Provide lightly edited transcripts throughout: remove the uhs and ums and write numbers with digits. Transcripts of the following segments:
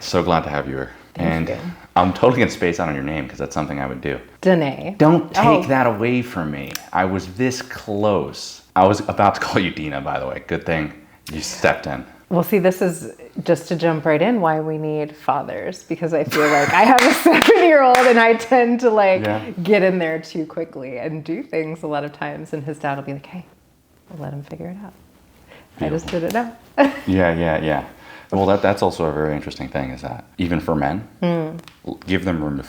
So glad to have you here. Thank you. I'm totally going to space out on your name because that's something I would do. Dené. Don't take that away from me. I was this close. I was about to call you Dina, by the way. Good thing you stepped in. Well, see, this is just to jump right in why we need fathers, because I feel like I have a 7-year-old and I tend to get in there too quickly and do things a lot of times. And his dad will be like, hey, we'll let him figure it out. Beautiful. I just did it now. Yeah. Well, that's also a very interesting thing is that even for men, give them room to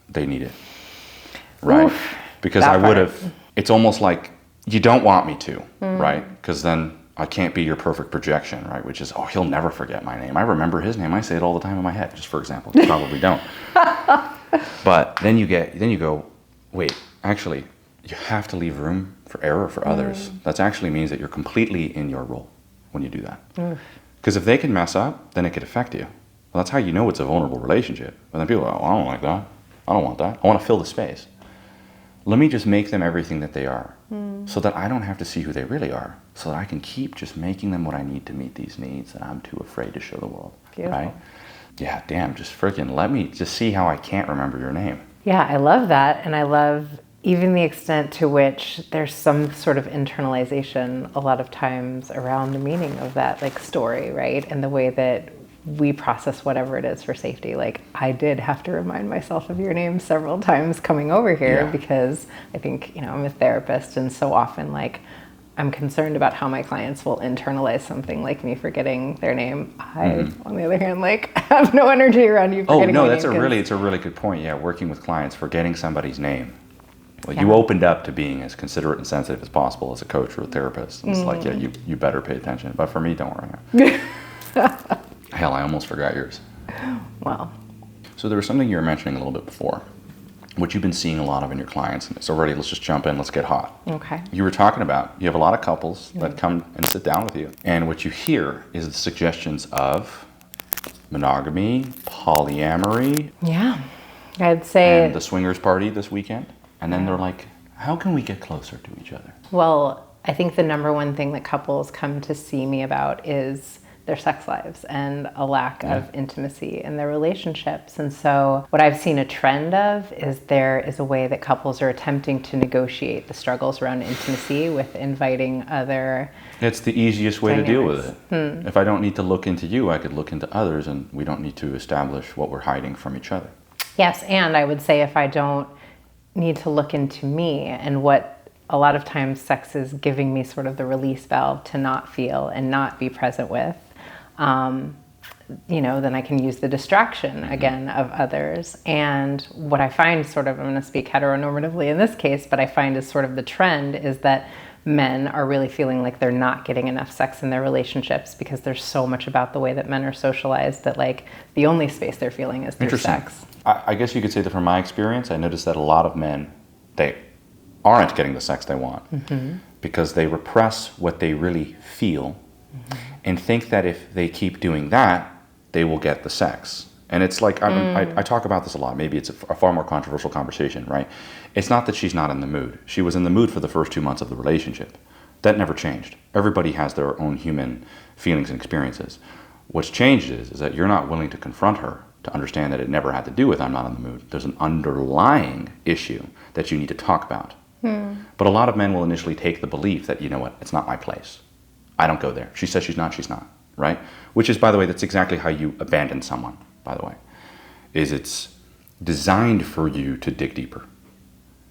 they need it. Right? Oof, because I would have, it's almost like you don't want me to, right? Because then I can't be your perfect projection, right? Which is, he'll never forget my name. I remember his name. I say it all the time in my head, just for example. You probably don't. But then you go, wait, actually, you have to leave room for error for others. That actually means that you're completely in your role when you do that. Because if they can mess up, then it could affect you. Well, that's how you know it's a vulnerable relationship. But then people are, I don't like that. I don't want that. I want to fill the space. Let me just make them everything that they are so that I don't have to see who they really are, so that I can keep just making them what I need to meet these needs that I'm too afraid to show the world. Beautiful. Right? Yeah, damn, just freaking let me just see how I can't remember your name. Yeah, I love that. And I love even the extent to which there's some sort of internalization a lot of times around the meaning of that story, right? And the way that we process whatever it is for safety. Like I did have to remind myself of your name several times coming over here because I think, I'm a therapist and so often I'm concerned about how my clients will internalize something like me forgetting their name. I, on the other hand, have no energy around you forgetting my name. It's a really good point. Yeah, working with clients, forgetting somebody's name. Well, you opened up to being as considerate and sensitive as possible as a coach or a therapist. And it's you better pay attention. But for me, don't worry. Hell, I almost forgot yours. Well. So there was something you were mentioning a little bit before, what you've been seeing a lot of in your clients. And it's already, let's just jump in, let's get hot. Okay. You were talking about, you have a lot of couples that come and sit down with you. And what you hear is the suggestions of monogamy, polyamory. Yeah, I'd say. And the swingers party this weekend. And then they're like, how can we get closer to each other? Well, I think the number one thing that couples come to see me about is their sex lives and a lack of intimacy in their relationships. And so what I've seen a trend of is there is a way that couples are attempting to negotiate the struggles around intimacy with inviting other It's the easiest way dynamics. to deal with it. If I don't need to look into you, I could look into others, and we don't need to establish what we're hiding from each other. Yes, and I would say if I don't need to look into me and what a lot of times sex is giving me sort of the release valve to not feel and not be present with, then I can use the distraction again of others. And what I find I'm going to speak heteronormatively in this case, but I find is sort of the trend is that men are really feeling like they're not getting enough sex in their relationships because there's so much about the way that men are socialized that the only space they're feeling is through sex. I guess you could say that from my experience, I noticed that a lot of men, they aren't getting the sex they want because they repress what they really feel and think that if they keep doing that, they will get the sex. And it's like, I talk about this a lot. Maybe it's a far more controversial conversation, right? It's not that she's not in the mood. She was in the mood for the first 2 months of the relationship. That never changed. Everybody has their own human feelings and experiences. What's changed is that you're not willing to confront her to understand that it never had to do with I'm not in the mood. There's an underlying issue that you need to talk about. But a lot of men will initially take the belief that, it's not my place. I don't go there. She says she's not, right? Which is, by the way, that's exactly how you abandon someone, by the way. It's designed for you to dig deeper,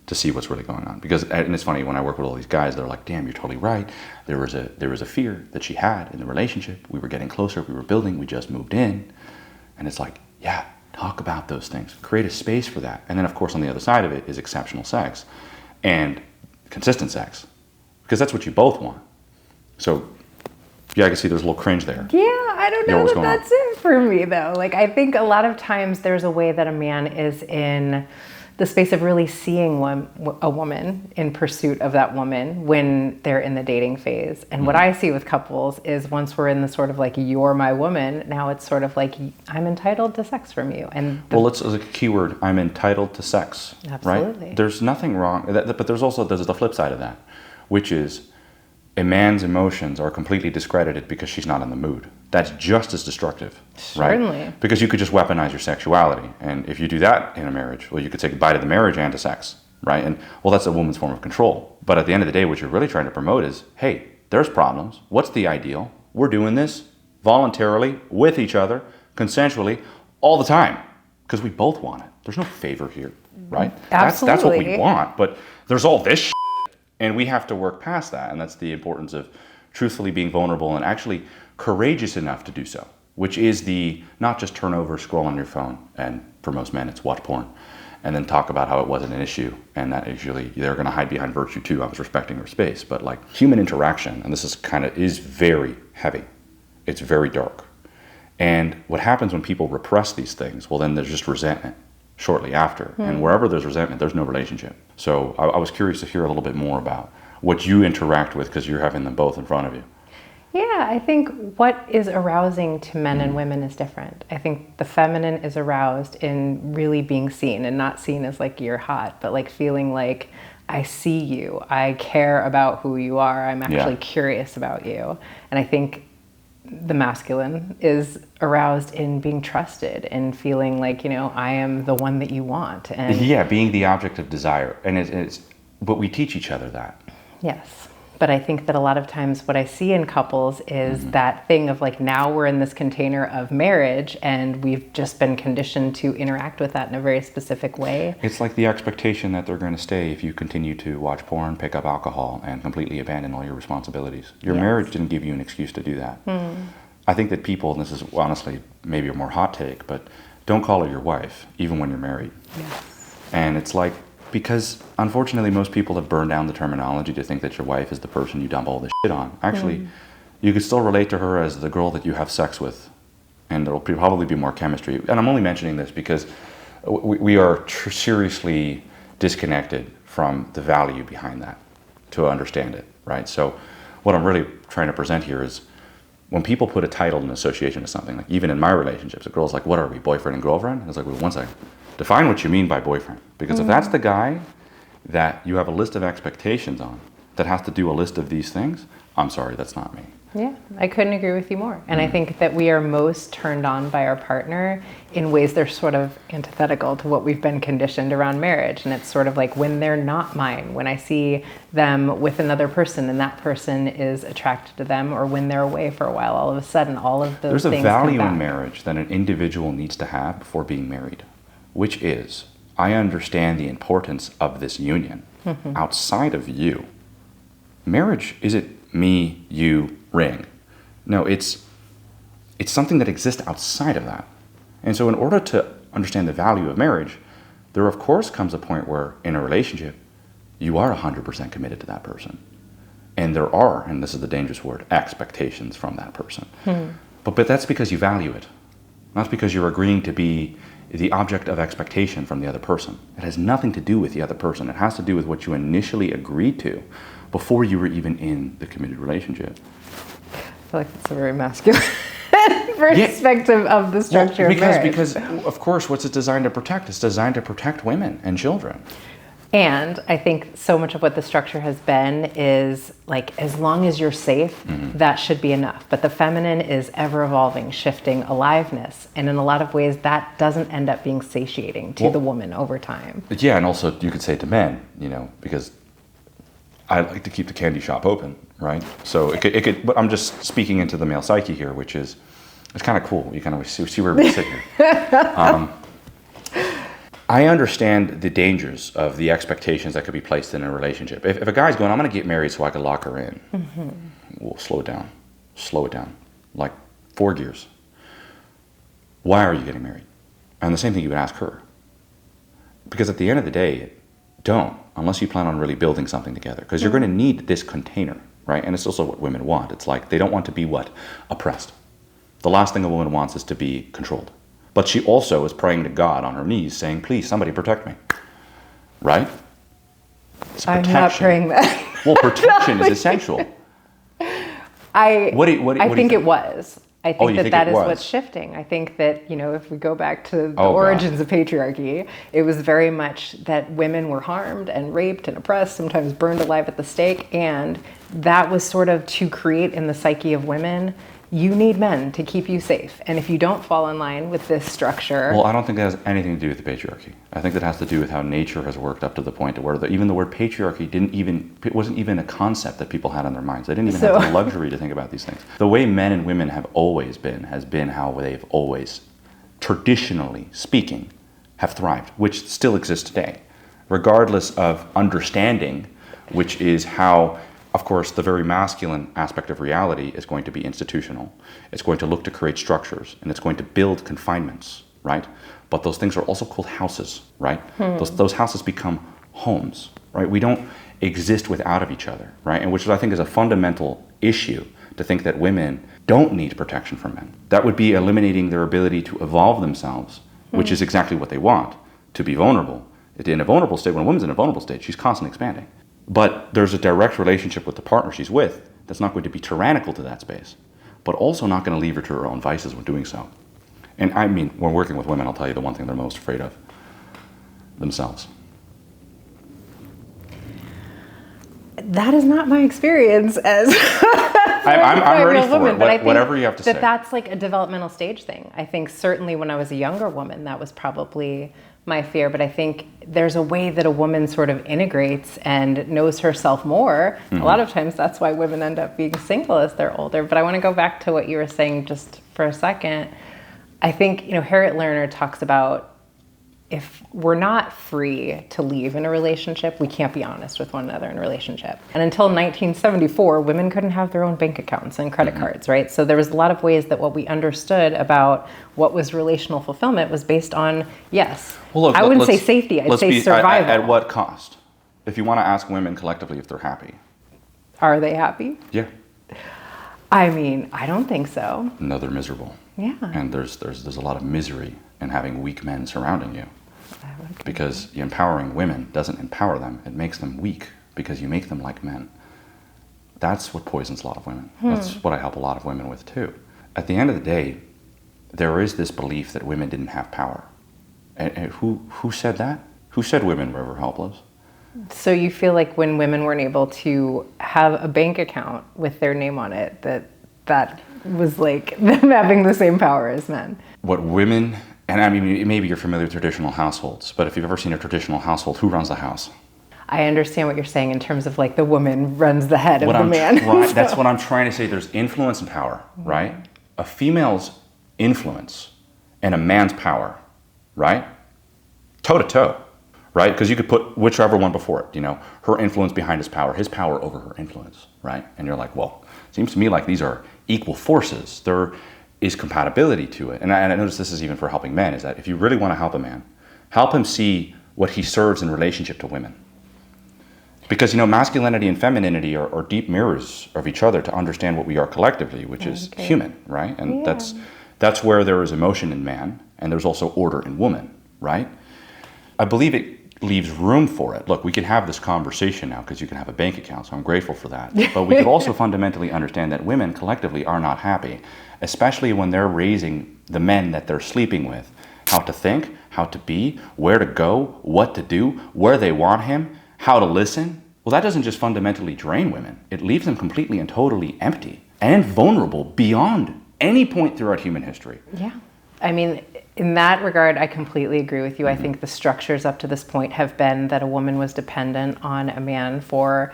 to see what's really going on. And it's funny, when I work with all these guys, they're like, damn, you're totally right. There was a fear that she had in the relationship. We were getting closer, we were building, we just moved in. And it's like, yeah, talk about those things. Create a space for that. And then, of course, on the other side of it is exceptional sex and consistent sex, because that's what you both want. So, yeah, I can see there's a little cringe there. Yeah, I don't know that that's it for me, though. I think a lot of times there's a way that a man is in the space of really seeing a woman in pursuit of that woman when they're in the dating phase. And what I see with couples is once we're in the sort of you're my woman, now it's sort of I'm entitled to sex from you. And let's, as a key word, I'm entitled to sex. Absolutely. Right? There's nothing wrong, but there's the flip side of that, which is a man's emotions are completely discredited because she's not in the mood. That's just as destructive, Certainly. right? Because you could just weaponize your sexuality. And if you do that in a marriage, well, you could say goodbye to the marriage and to sex, right? And well, that's a woman's form of control. But at the end of the day, what you're really trying to promote is, hey, there's problems. What's the ideal? We're doing this voluntarily, with each other, consensually, all the time, because we both want it. There's no favor here, right? Absolutely. That's what we want, but there's all this and we have to work past that, and that's the importance of truthfully being vulnerable and actually courageous enough to do so, which is the not just turn over, scroll on your phone, and for most men it's watch porn, and then talk about how it wasn't an issue, and that usually they're going to hide behind virtue too. I was respecting her space, but like human interaction, and this is very heavy. It's very dark. And what happens when people repress these things, well, then there's just resentment shortly after. And wherever there's resentment, there's no relationship. So I was curious to hear a little bit more about what you interact with, because you're having them both in front of you. Yeah, I think what is arousing to men and women is different. I think the feminine is aroused in really being seen, and not seen as like you're hot, but like feeling like I see you, I care about who you are, I'm actually curious about you. And I think the masculine is aroused in being trusted and feeling like, you know, I am the one that you want. And yeah, being the object of desire. And but we teach each other that. yes. But I think that a lot of times what I see in couples is that thing of like, now we're in this container of marriage and we've just been conditioned to interact with that in a very specific way. It's like the expectation that they're going to stay if you continue to watch porn, pick up alcohol, and completely abandon all your responsibilities. Your marriage didn't give you an excuse to do that. I think that people, and this is honestly maybe a more hot take, but don't call her your wife, even when you're married. Yes. And it's like, because unfortunately most people have burned down the terminology to think that your wife is the person you dump all this shit on. Actually, you could still relate to her as the girl that you have sex with, and there'll probably be more chemistry. And I'm only mentioning this because we are seriously disconnected from the value behind that to understand it, right? So what I'm really trying to present here is, when people put a title and association to something, like even in my relationships, a girl's like, what are we, boyfriend and girlfriend? And it's like, well, one second. Define what you mean by boyfriend. Because if that's the guy that you have a list of expectations on that has to do a list of these things, I'm sorry, that's not me. Yeah, I couldn't agree with you more. And I think that we are most turned on by our partner in ways they're sort of antithetical to what we've been conditioned around marriage. And it's sort of like when they're not mine, when I see them with another person and that person is attracted to them, or when they're away for a while, all of a sudden, all of those There's things a value come in back. marriage that an individual needs to have before being married, which is, I understand the importance of this union outside of you. Marriage isn't me, you, ring. No, it's something that exists outside of that. And so in order to understand the value of marriage, there of course comes a point where in a relationship, you are 100% committed to that person. And there are, and this is the dangerous word, expectations from that person. But that's because you value it. Not because you're agreeing to be the object of expectation from the other person. It has nothing to do with the other person. It has to do with what you initially agreed to before you were even in the committed relationship. I feel like that's a very masculine perspective of the structure of marriage. Because, of course, what's it designed to protect? It's designed to protect women and children. And I think so much of what the structure has been is like, as long as you're safe, that should be enough. But the feminine is ever evolving, shifting, aliveness. And in a lot of ways, that doesn't end up being satiating to the woman over time. Yeah, and also you could say to men, you know, because I like to keep the candy shop open, right? So it could, but I'm just speaking into the male psyche here, which is, it's kind of cool. You kind of see where we sit here. I understand the dangers of the expectations that could be placed in a relationship. If a guy's going, I'm going to get married so I can lock her in, well, slow it down, like 4 gears. Why are you getting married? And the same thing you would ask her. Because at the end of the day, don't, unless you plan on really building something together, because you're going to need this container, right? And it's also what women want. It's like they don't want to be what? Oppressed. The last thing a woman wants is to be controlled. But she also is praying to God on her knees, saying, please, somebody protect me. Right? It's I'm not praying that. Well, protection is essential. I think it was. I think that is was? what's shifting. I think that, you know, if we go back to the origins of patriarchy, it was very much that women were harmed and raped and oppressed, sometimes burned alive at the stake, and that was sort of to create in the psyche of women, you need men to keep you safe. And if you don't fall in line with this structure... Well, I don't think that has anything to do with the patriarchy. I think that has to do with how nature has worked up to the point where even the word patriarchy wasn't even a concept that people had in their minds. They didn't even have the luxury to think about these things. The way men and women have always been has been how they've always, traditionally speaking, have thrived, which still exists today, regardless of understanding, which is how... Of course, the very masculine aspect of reality is going to be institutional. It's going to look to create structures, and it's going to build confinements, right? But those things are also called houses, right? Those houses become homes, right? We don't exist without of each other, right? And which I think is a fundamental issue, to think that women don't need protection from men. That would be eliminating their ability to evolve themselves, which is exactly what they want, to be vulnerable. In a vulnerable state, when a woman's in a vulnerable state, she's constantly expanding. But there's a direct relationship with the partner she's with that's not going to be tyrannical to that space, but also not going to leave her to her own vices when doing so. And I mean, when working with women, I'll tell you the one thing they're most afraid of: themselves. That is not my experience as I'm ready for woman, it. but I think Whatever you have to say. That's like a developmental stage thing. I think certainly when I was a younger woman, that was probably my fear. But I think there's a way that a woman sort of integrates and knows herself more. A lot of times that's why women end up being single as they're older. But I want to go back to what you were saying just for a second. I think, Harriet Lerner talks about, if we're not free to leave in a relationship, we can't be honest with one another in a relationship. And until 1974, women couldn't have their own bank accounts and credit cards, right? So there was a lot of ways that what we understood about what was relational fulfillment was based on, yes, well, look, I wouldn't say safety, I'd say survival. At what cost? If you want to ask women collectively if they're happy. Are they happy? Yeah. I mean, I don't think so. No, they're miserable. Yeah. And there's a lot of misery in having weak men surrounding you. Because empowering women doesn't empower them, it makes them weak, because you make them like men. That's what poisons a lot of women. That's what I help a lot of women with too. At the end of the day, there is this belief that women didn't have power. And who said that? Who said women were ever helpless? So you feel like when women weren't able to have a bank account with their name on it, that was like them having the same power as men? What women... And I mean, maybe you're familiar with traditional households, but if you've ever seen a traditional household, who runs the house? I understand what you're saying in terms of like the woman runs the head of the man. That's what I'm trying to say. There's influence and power, right? A female's influence and a man's power, right? Toe to toe, right? Because you could put whichever one before it, her influence behind his power over her influence, right? And you're like, well, it seems to me like these are equal forces. There is compatibility to it. And I notice this is even for helping men, is that if you really want to help a man, help him see what he serves in relationship to women. Because, masculinity and femininity are deep mirrors of each other to understand what we are collectively, which is human, right? And that's where there is emotion in man, and there's also order in woman, right? I believe it leaves room for it. Look, we can have this conversation now because you can have a bank account, so I'm grateful for that. But we could also fundamentally understand that women collectively are not happy, especially when they're raising the men that they're sleeping with, how to think, how to be, where to go, what to do, where they want him, how to listen. Well, that doesn't just fundamentally drain women. It leaves them completely and totally empty and vulnerable beyond any point throughout human history. Yeah. I mean, in that regard, I completely agree with you. I think the structures up to this point have been that a woman was dependent on a man for,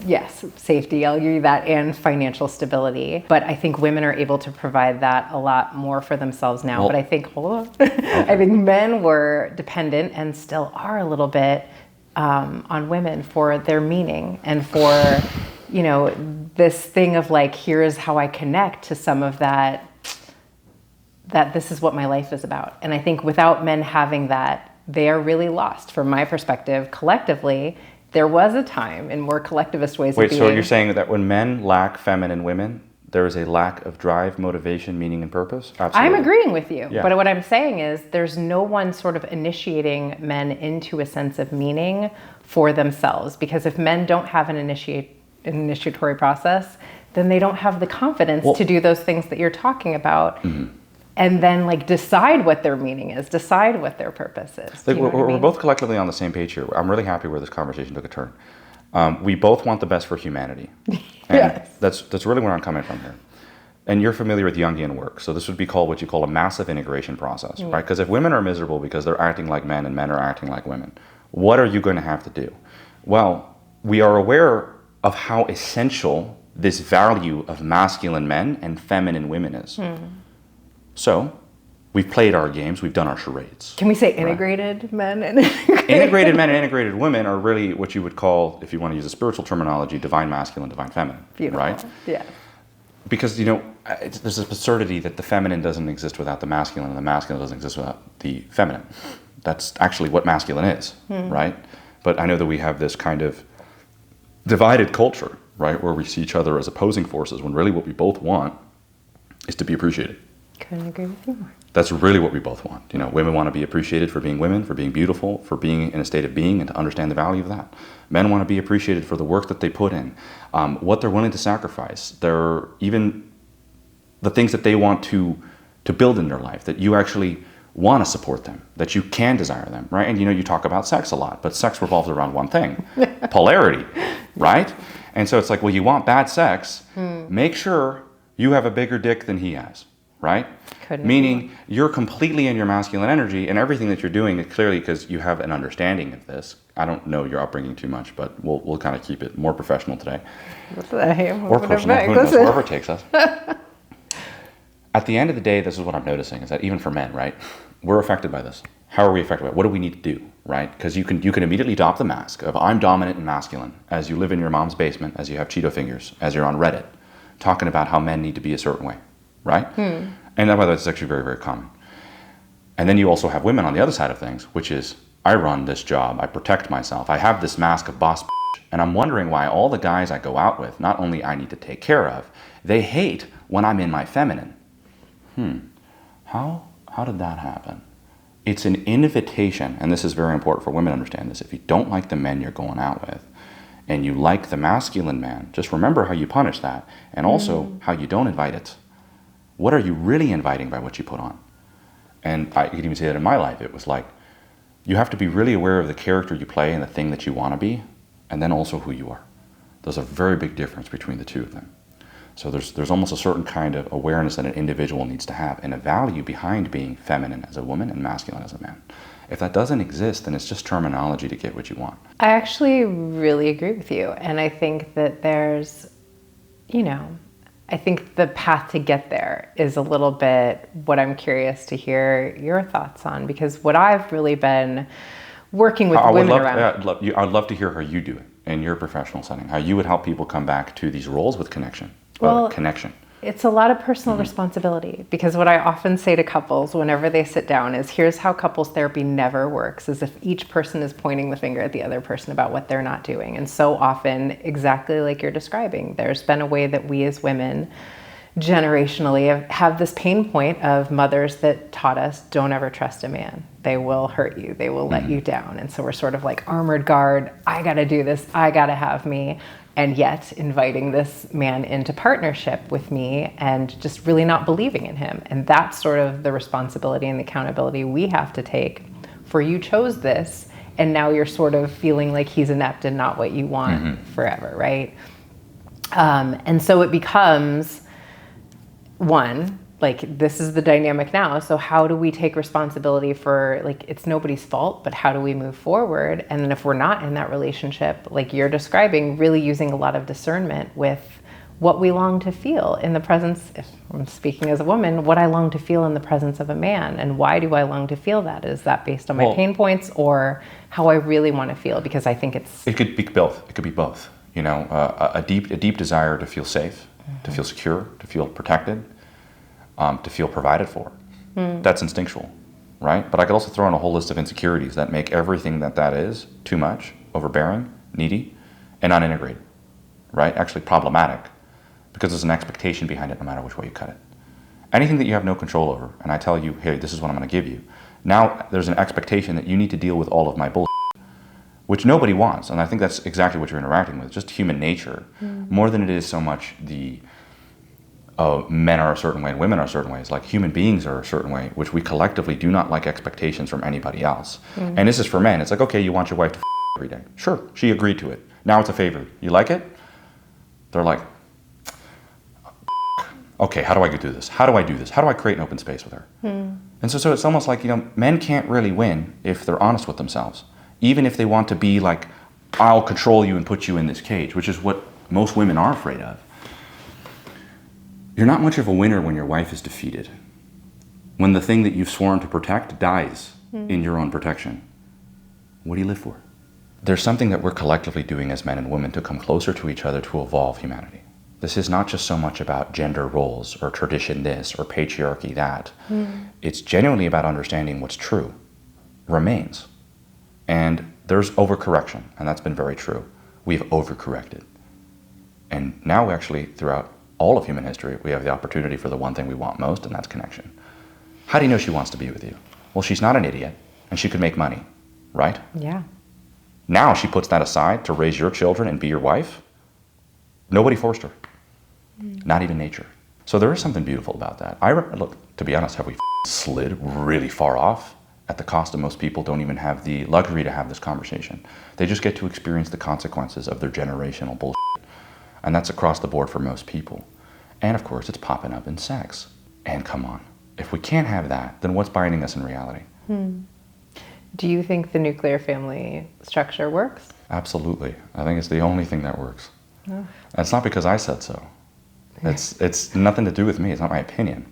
yes, safety, I'll give you that, and financial stability. But I think women are able to provide that a lot more for themselves now. But I think, I think men were dependent and still are a little bit on women for their meaning and for, this thing of like, here is how I connect to some of that this is what my life is about. And I think without men having that, they are really lost. From my perspective, collectively, there was a time in more collectivist ways of being. So you're saying that when men lack feminine women, there is a lack of drive, motivation, meaning, and purpose? Absolutely. I'm agreeing with you. Yeah. But what I'm saying is there's no one sort of initiating men into a sense of meaning for themselves. Because if men don't have an initiatory process, then they don't have the confidence to do those things that you're talking about. And then decide what their meaning is, decide what their purpose is. We're both collectively on the same page here. I'm really happy where this conversation took a turn. We both want the best for humanity. And Yes. that's really where I'm coming from here. And you're familiar with Jungian work, so this would be called what you call a massive integration process, right? Because if women are miserable because they're acting like men and men are acting like women, what are you going to have to do? Well, we are aware of how essential this value of masculine men and feminine women is. So we've played our games, we've done our charades. Can we say integrated men and Integrated men and integrated women are really what you would call, if you want to use a spiritual terminology, divine masculine, divine feminine. Beautiful. Right? Yeah. Because, there's this absurdity that the feminine doesn't exist without the masculine and the masculine doesn't exist without the feminine. That's actually what masculine is, right? But I know that we have this kind of divided culture, right, where we see each other as opposing forces when really what we both want is to be appreciated. Couldn't agree with you more. That's really what we both want. Women want to be appreciated for being women, for being beautiful, for being in a state of being and to understand the value of that. Men want to be appreciated for the work that they put in, what they're willing to sacrifice, even the things that they want to build in their life, that you actually want to support them, that you can desire them, right? And you talk about sex a lot, but sex revolves around one thing, polarity, right? And so it's like, well, you want bad sex, make sure you have a bigger dick than he has. Right? Meaning you're completely in your masculine energy and everything that you're doing is clearly because you have an understanding of this. I don't know your upbringing too much, but we'll kind of keep it more professional today. Or personal, who knows, wherever it takes us. At the end of the day, this is what I'm noticing, is that even for men, right, we're affected by this. How are we affected by it? What do we need to do, right? Because you can immediately adopt the mask of I'm dominant and masculine as you live in your mom's basement, as you have Cheeto fingers, as you're on Reddit, talking about how men need to be a certain way. Right? And by the way, that's actually very, very common. And then you also have women on the other side of things, which is, I run this job, I protect myself, I have this mask of boss bitch, and I'm wondering why all the guys I go out with, not only I need to take care of, they hate when I'm in my feminine. How did that happen? It's an invitation, and this is very important for women to understand this. If you don't like the men you're going out with, and you like the masculine man, just remember how you punish that, and also how you don't invite it. What are you really inviting by what you put on? And I could even say that in my life. It was like, you have to be really aware of the character you play and the thing that you want to be, and then also who you are. There's a very big difference between the two of them. So there's almost a certain kind of awareness that an individual needs to have and a value behind being feminine as a woman and masculine as a man. If that doesn't exist, then it's just terminology to get what you want. I actually really agree with you. And I think that there's, I think the path to get there is a little bit what I'm curious to hear your thoughts on, because what I've really been working with women around. I'd love to hear how you do it in your professional setting, how you would help people come back to these roles with connection. Connection. It's a lot of personal responsibility, because what I often say to couples whenever they sit down is, here's how couples therapy never works, is if each person is pointing the finger at the other person about what they're not doing. And so often, exactly like you're describing, there's been a way that we as women generationally have this pain point of mothers that taught us, don't ever trust a man. They will hurt you. They will let you down. And so we're sort of like armored guard. I got to do this. I got to have me. And yet inviting this man into partnership with me and just really not believing in him. And that's sort of the responsibility and the accountability we have to take for, you chose this, and now you're sort of feeling like he's inept and not what you want forever, right? And so it becomes, one, like, this is the dynamic now. So how do we take responsibility for, like, it's nobody's fault, but how do we move forward? And then if we're not in that relationship, like you're describing, really using a lot of discernment with what we long to feel in the presence, if I'm speaking as a woman, what I long to feel in the presence of a man. And why do I long to feel that? Is that based on my pain points or how I really want to feel? Because I think it could be both. It could be both. A deep desire to feel safe, to feel secure, to feel protected, to feel provided for. That's instinctual, right? But I could also throw in a whole list of insecurities that make everything that is too much, overbearing, needy, and unintegrated, right? Actually problematic, because there's an expectation behind it no matter which way you cut it. Anything that you have no control over, and I tell you, hey, this is what I'm going to give you. Now there's an expectation that you need to deal with all of my bullshit, which nobody wants. And I think that's exactly what you're interacting with, just human nature, more than it is so much the men are a certain way and women are a certain way. It's like human beings are a certain way, which we collectively do not like expectations from anybody else. And this is for men. It's like, okay, you want your wife to every day. Sure, she agreed to it. Now it's a favor. You like it? They're like, okay, how do I get through this? How do I do this? How do I create an open space with her? And so it's almost like, men can't really win if they're honest with themselves. Even if they want to be like, I'll control you and put you in this cage, which is what most women are afraid of. You're not much of a winner when your wife is defeated. When the thing that you've sworn to protect dies in your own protection. What do you live for? There's something that we're collectively doing as men and women to come closer to each other to evolve humanity. This is not just so much about gender roles or tradition this or patriarchy that. It's genuinely about understanding what's true remains. And there's overcorrection, and that's been very true. We've overcorrected. And now we actually, throughout all of human history, we have the opportunity for the one thing we want most, and that's connection. How do you know she wants to be with you? Well, she's not an idiot, and she could make money, right? Yeah. Now she puts that aside to raise your children and be your wife. Nobody forced her. Not even nature. So there is something beautiful about that. Look, to be honest, have we slid really far off at the cost of most people don't even have the luxury to have this conversation. They just get to experience the consequences of their generational bullshit. And that's across the board for most people. And of course, it's popping up in sex. And come on, if we can't have that, then what's binding us in reality? Do you think the nuclear family structure works? Absolutely. I think it's the only thing that works. And it's not because I said so. It's nothing to do with me. It's not my opinion.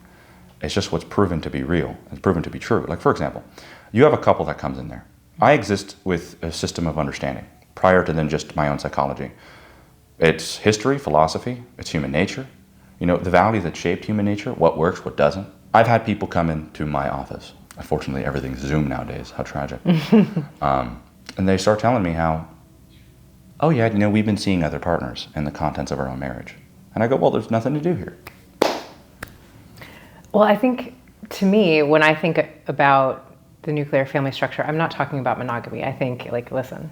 It's just what's proven to be real. It's proven to be true. Like, for example, you have a couple that comes in there. I exist with a system of understanding prior to then just my own psychology. It's history, philosophy, it's human nature. The values that shaped human nature, what works, what doesn't. I've had people come into my office. Unfortunately, everything's Zoom nowadays. How tragic. And they start telling me how, oh yeah, we've been seeing other partners in the contents of our own marriage. And I go, well, there's nothing to do here. Well, I think, to me, when I think about the nuclear family structure, I'm not talking about monogamy. I think, listen,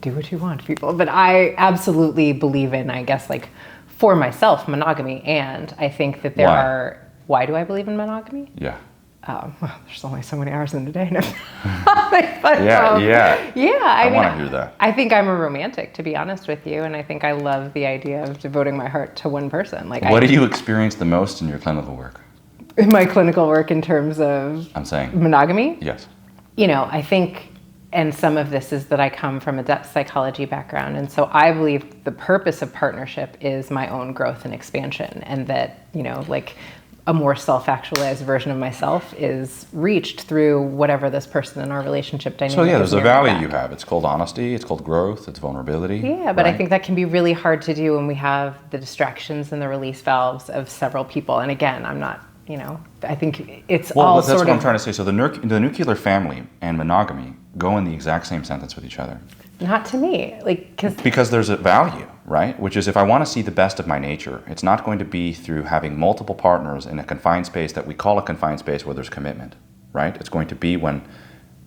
do what you want, people. But I absolutely believe in, I guess, for myself, monogamy. And I think that there are... Why do I believe in monogamy? Yeah. Well, there's only so many hours in the day. Yeah. I want to hear that. I think I'm a romantic, to be honest with you, and I think I love the idea of devoting my heart to one person. What do you experience the most in your clinical work? In my clinical work, in terms of monogamy? Yes. I think, and some of this is that I come from a depth psychology background, and so I believe the purpose of partnership is my own growth and expansion, and that, a more self-actualized version of myself is reached through whatever this person in our relationship dynamic is. So yeah, there's a value you have. It's called honesty, it's called growth, it's vulnerability. Yeah, but right? I think that can be really hard to do when we have the distractions and the release valves of several people. And again, I'm not, I think it's all that's what I'm trying to say. So the nuclear family and monogamy go in the exact same sentence with each other. Not to me, because there's a value, right? Which is, if I want to see the best of my nature, it's not going to be through having multiple partners in a confined space that we call a confined space where there's commitment, right? It's going to be when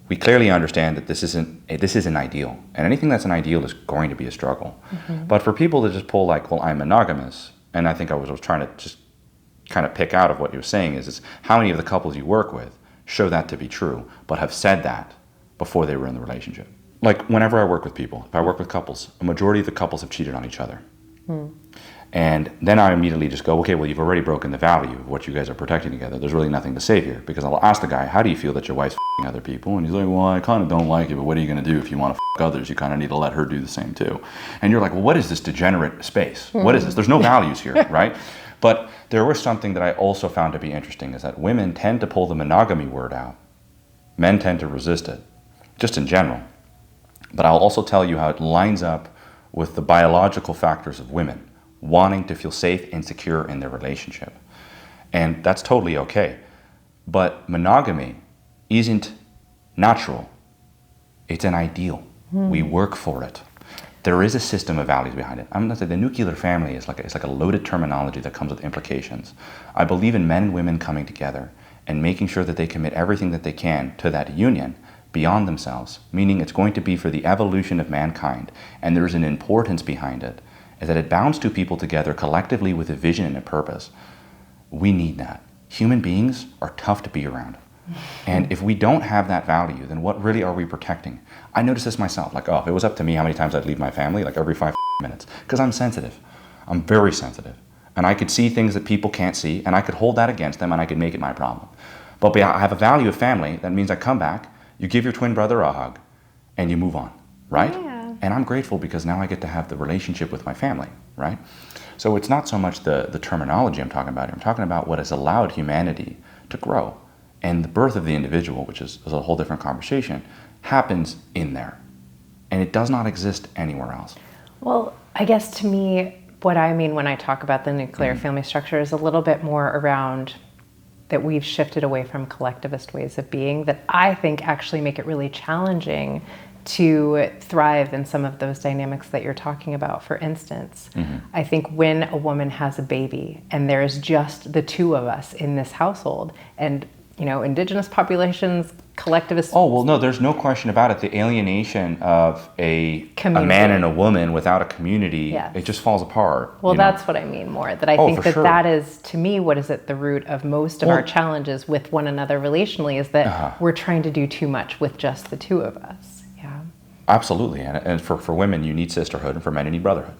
we clearly understand that this isn't ideal, and anything that's an ideal is going to be a struggle. But for people to just pull well, I'm monogamous, and I think I was trying to just kind of pick out of what you're saying is how many of the couples you work with show that to be true, but have said that before they were in the relationship. Whenever I work with people, if I work with couples, a majority of the couples have cheated on each other. And then I immediately just go, okay, well, you've already broken the value of what you guys are protecting together. There's really nothing to save here. Because I'll ask the guy, how do you feel that your wife's f***ing other people? And he's like, well, I kind of don't like it, but what are you going to do if you want to f*** others? You kind of need to let her do the same too. And you're like, well, what is this degenerate space? What is this? There's no values here, right? But there was something that I also found to be interesting, is that women tend to pull the monogamy word out. Men tend to resist it, just in general. But I'll also tell you how it lines up with the biological factors of women wanting to feel safe and secure in their relationship. And that's totally okay. But monogamy isn't natural. It's an ideal. We work for it. There is a system of values behind it. I'm going to say the nuclear family is it's like a loaded terminology that comes with implications. I believe in men and women coming together and making sure that they commit everything that they can to that union beyond themselves, meaning it's going to be for the evolution of mankind, and there's an importance behind it, is that it bounds two people together collectively with a vision and a purpose. We need that. Human beings are tough to be around. And if we don't have that value, then what really are we protecting? I noticed this myself. Like, oh, if it was up to me how many times I'd leave my family, like every 5 minutes. Because I'm sensitive. I'm very sensitive. And I could see things that people can't see, and I could hold that against them, and I could make it my problem. But I have a value of family. That means I come back, you give your twin brother a hug, and you move on, right? Yeah. And I'm grateful because now I get to have the relationship with my family, right? So it's not so much the terminology I'm talking about here. I'm talking about what has allowed humanity to grow. And the birth of the individual, which is a whole different conversation, happens in there. And it does not exist anywhere else. Well, I guess to me, what I mean when I talk about the nuclear family structure is a little bit more around that we've shifted away from collectivist ways of being that I think actually make it really challenging to thrive in some of those dynamics that you're talking about. For instance, I think when a woman has a baby and there's just the two of us in this household, and indigenous populations, collectivist. Oh, well, no, there's no question about it. The alienation of a man and a woman without a community, yes. It just falls apart. Well, that's what I mean more. That I think that sure. that is, to me, what is at the root of most of our challenges with one another relationally is that we're trying to do too much with just the two of us. Yeah. Absolutely. And for women, you need sisterhood, and for men, you need brotherhood.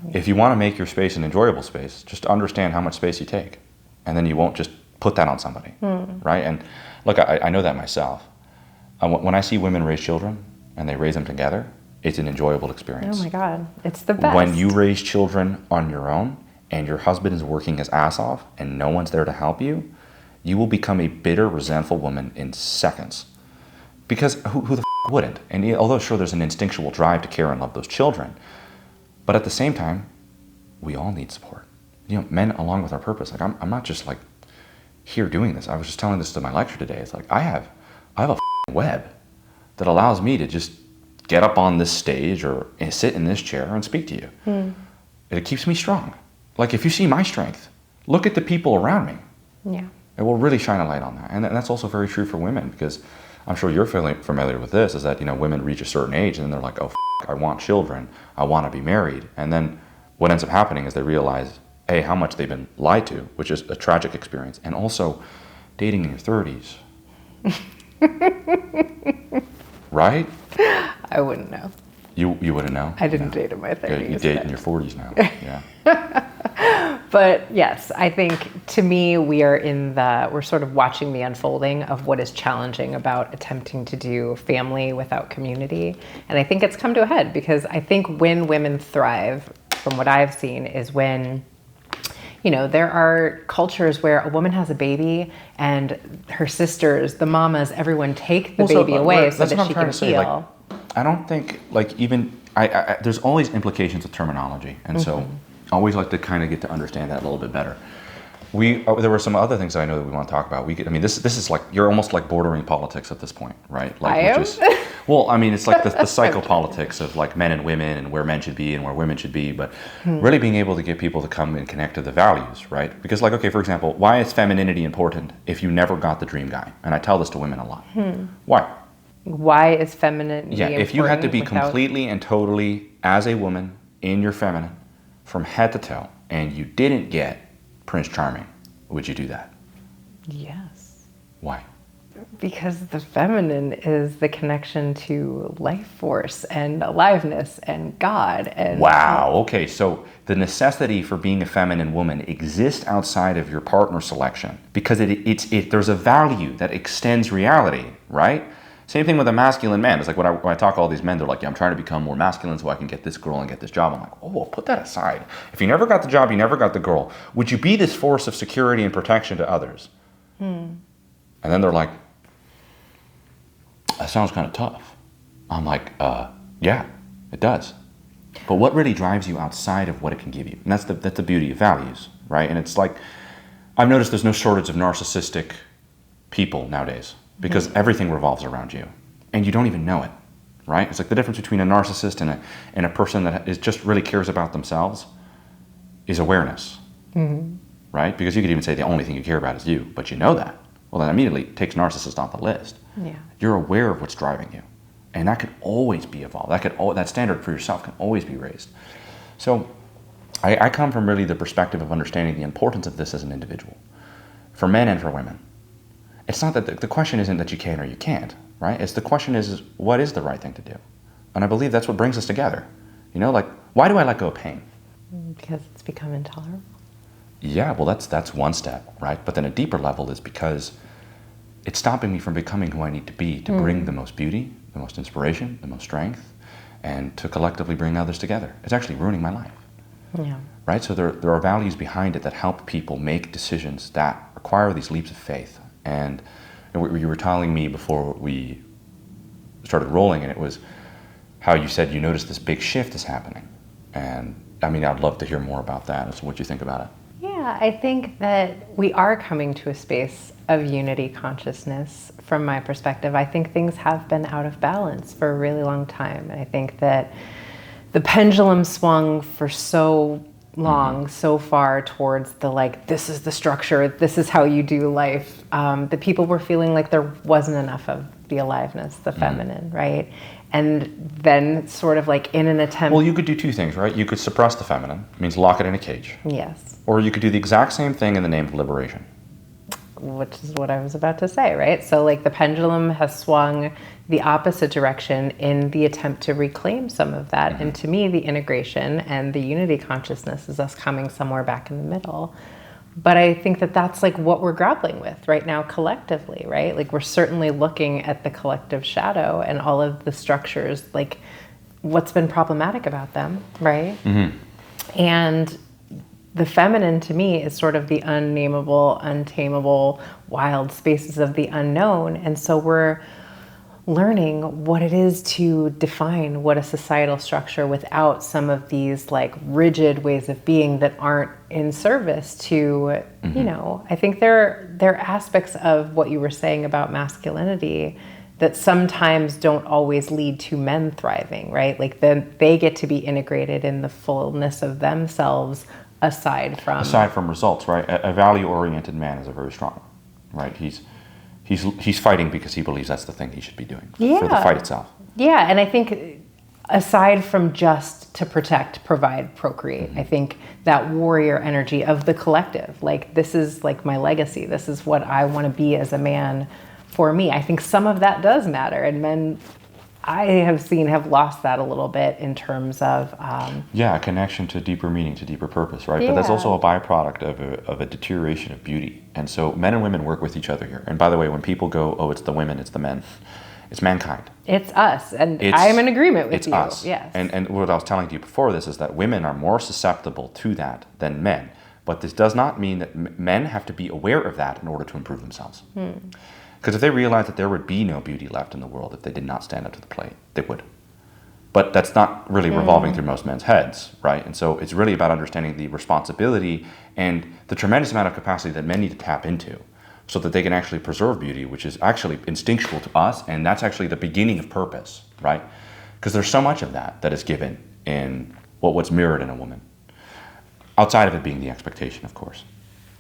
Yeah. If you want to make your space an enjoyable space, just understand how much space you take. And then you won't just put that on somebody, right? And look, I know that myself. When I see women raise children and they raise them together, it's an enjoyable experience. Oh my God, it's the best. When you raise children on your own and your husband is working his ass off and no one's there to help you, you will become a bitter, resentful woman in seconds. Because who the wouldn't? And although sure there's an instinctual drive to care and love those children, but at the same time, we all need support. Men along with our purpose. Like I'm not just like here doing this. I was just telling this to my lecture today. It's like I have a web that allows me to just get up on this stage or sit in this chair and speak to you. It keeps me strong. Like if you see my strength, look at the people around me. Yeah. It will really shine a light on that. And that's also very true for women, because I'm sure you're familiar with this, is that women reach a certain age and they're like, oh, I want children, I want to be married. And then what ends up happening is they realize how much they've been lied to, which is a tragic experience. And also, dating in your 30s. Right? I wouldn't know. You wouldn't know? I didn't date in my 30s. You date in your 40s now. Yeah. But yes, I think to me, we're sort of watching the unfolding of what is challenging about attempting to do family without community. And I think it's come to a head because I think when women thrive, from what I've seen, is when there are cultures where a woman has a baby and her sisters, the mamas, everyone take the baby away so that she can heal. I don't think, there's always implications of terminology. And so I always like to kind of get to understand that a little bit better. There were some other things that I know that we want to talk about. This is like, you're almost like bordering politics at this point, right? Like, I am? It's like the psychopolitics of like men and women and where men should be and where women should be, but really being able to get people to come and connect to the values, right? Because like, okay, for example, why is femininity important if you never got the dream guy? And I tell this to women a lot. Why? Why is femininity important? If you had to be completely and totally as a woman in your feminine from head to toe and you didn't get Prince Charming, would you do that? Yes. Why? Because the feminine is the connection to life force and aliveness and God. And wow. Okay. So the necessity for being a feminine woman exists outside of your partner selection because there's a value that extends reality, right? Same thing with a masculine man. It's like when I talk to all these men, they're like, I'm trying to become more masculine so I can get this girl and get this job. I'm like, oh, well, put that aside. If you never got the job, you never got the girl. Would you be this force of security and protection to others? And then they're like, that sounds kind of tough. I'm like, yeah, it does. But what really drives you outside of what it can give you? And that's the beauty of values, right? And it's like, I've noticed there's no shortage of narcissistic people nowadays because everything revolves around you and you don't even know it, right? It's like the difference between a narcissist and a person that just really cares about themselves is awareness, right? Because you could even say the only thing you care about is you, but you know that. Well, that immediately takes narcissist off the list. Yeah. You're aware of what's driving you. And that could always be evolved. That standard for yourself can always be raised. So I come from really the perspective of understanding the importance of this as an individual, for men and for women. it's not that the question isn't that you can or you can't, right? It's the question is what is the right thing to do? And I believe that's what brings us together. You know, like, why do I let go of pain? Because it's become intolerable. Yeah, well, that's one step, right? But then a deeper level is because it's stopping me from becoming who I need to be to bring the most beauty, the most inspiration, the most strength, and to collectively bring others together. It's actually ruining my life. Yeah. Right? So there are values behind it that help people make decisions that require these leaps of faith. And you were telling me before we started rolling, and it was how you said you noticed this big shift is happening. And I mean, I'd love to hear more about that, as to what you think about it. Yeah, I think that we are coming to a space of unity consciousness from my perspective. I think things have been out of balance for a really long time. And I think that the pendulum swung for so long, so far towards the like, this is the structure, this is how you do life, that people were feeling like there wasn't enough of the aliveness, the feminine, right? And then sort of like in an attempt... Well, you could do two things, right? You could suppress the feminine, means lock it in a cage. Yes. Or you could do the exact same thing in the name of liberation. Which is what I was about to say, right? So like the pendulum has swung the opposite direction in the attempt to reclaim some of that. And to me, the integration and the unity consciousness is us coming somewhere back in the middle. But I think that that's like what we're grappling with right now collectively, right? Like we're certainly looking at the collective shadow and all of the structures, like what's been problematic about them, right? And the feminine to me is sort of the unnameable, untamable, wild spaces of the unknown. And so we're learning what it is to define what a societal structure without some of these like rigid ways of being that aren't in service to, you know, I think there are aspects of what you were saying about masculinity that sometimes don't always lead to men thriving, right? Like then they get to be integrated in the fullness of themselves aside from results, right? A value-oriented man is a very strong, right? He's fighting because he believes that's the thing he should be doing for the fight itself. Yeah, and I think aside from just to protect, provide, procreate, I think that warrior energy of the collective, like this is like my legacy, this is what I want to be as a man for me. I think some of that does matter, and men I have seen have lost that a little bit in terms of... a connection to deeper meaning, to deeper purpose, right? But that's also a byproduct of a deterioration of beauty. And so men and women work with each other here. And by the way, when people go, oh, it's the women, it's the men, it's mankind. It's us. And I'm in agreement with you. It's us. Yes. And what I was telling you before this is that women are more susceptible to that than men. But this does not mean that men have to be aware of that in order to improve themselves. Because if they realized that there would be no beauty left in the world if they did not stand up to the plate, they would. But that's not really revolving through most men's heads, right? And so it's really about understanding the responsibility and the tremendous amount of capacity that men need to tap into so that they can actually preserve beauty, which is actually instinctual to us, and that's actually the beginning of purpose, right? Because there's so much of that is given in what's mirrored in a woman, outside of it being the expectation, of course.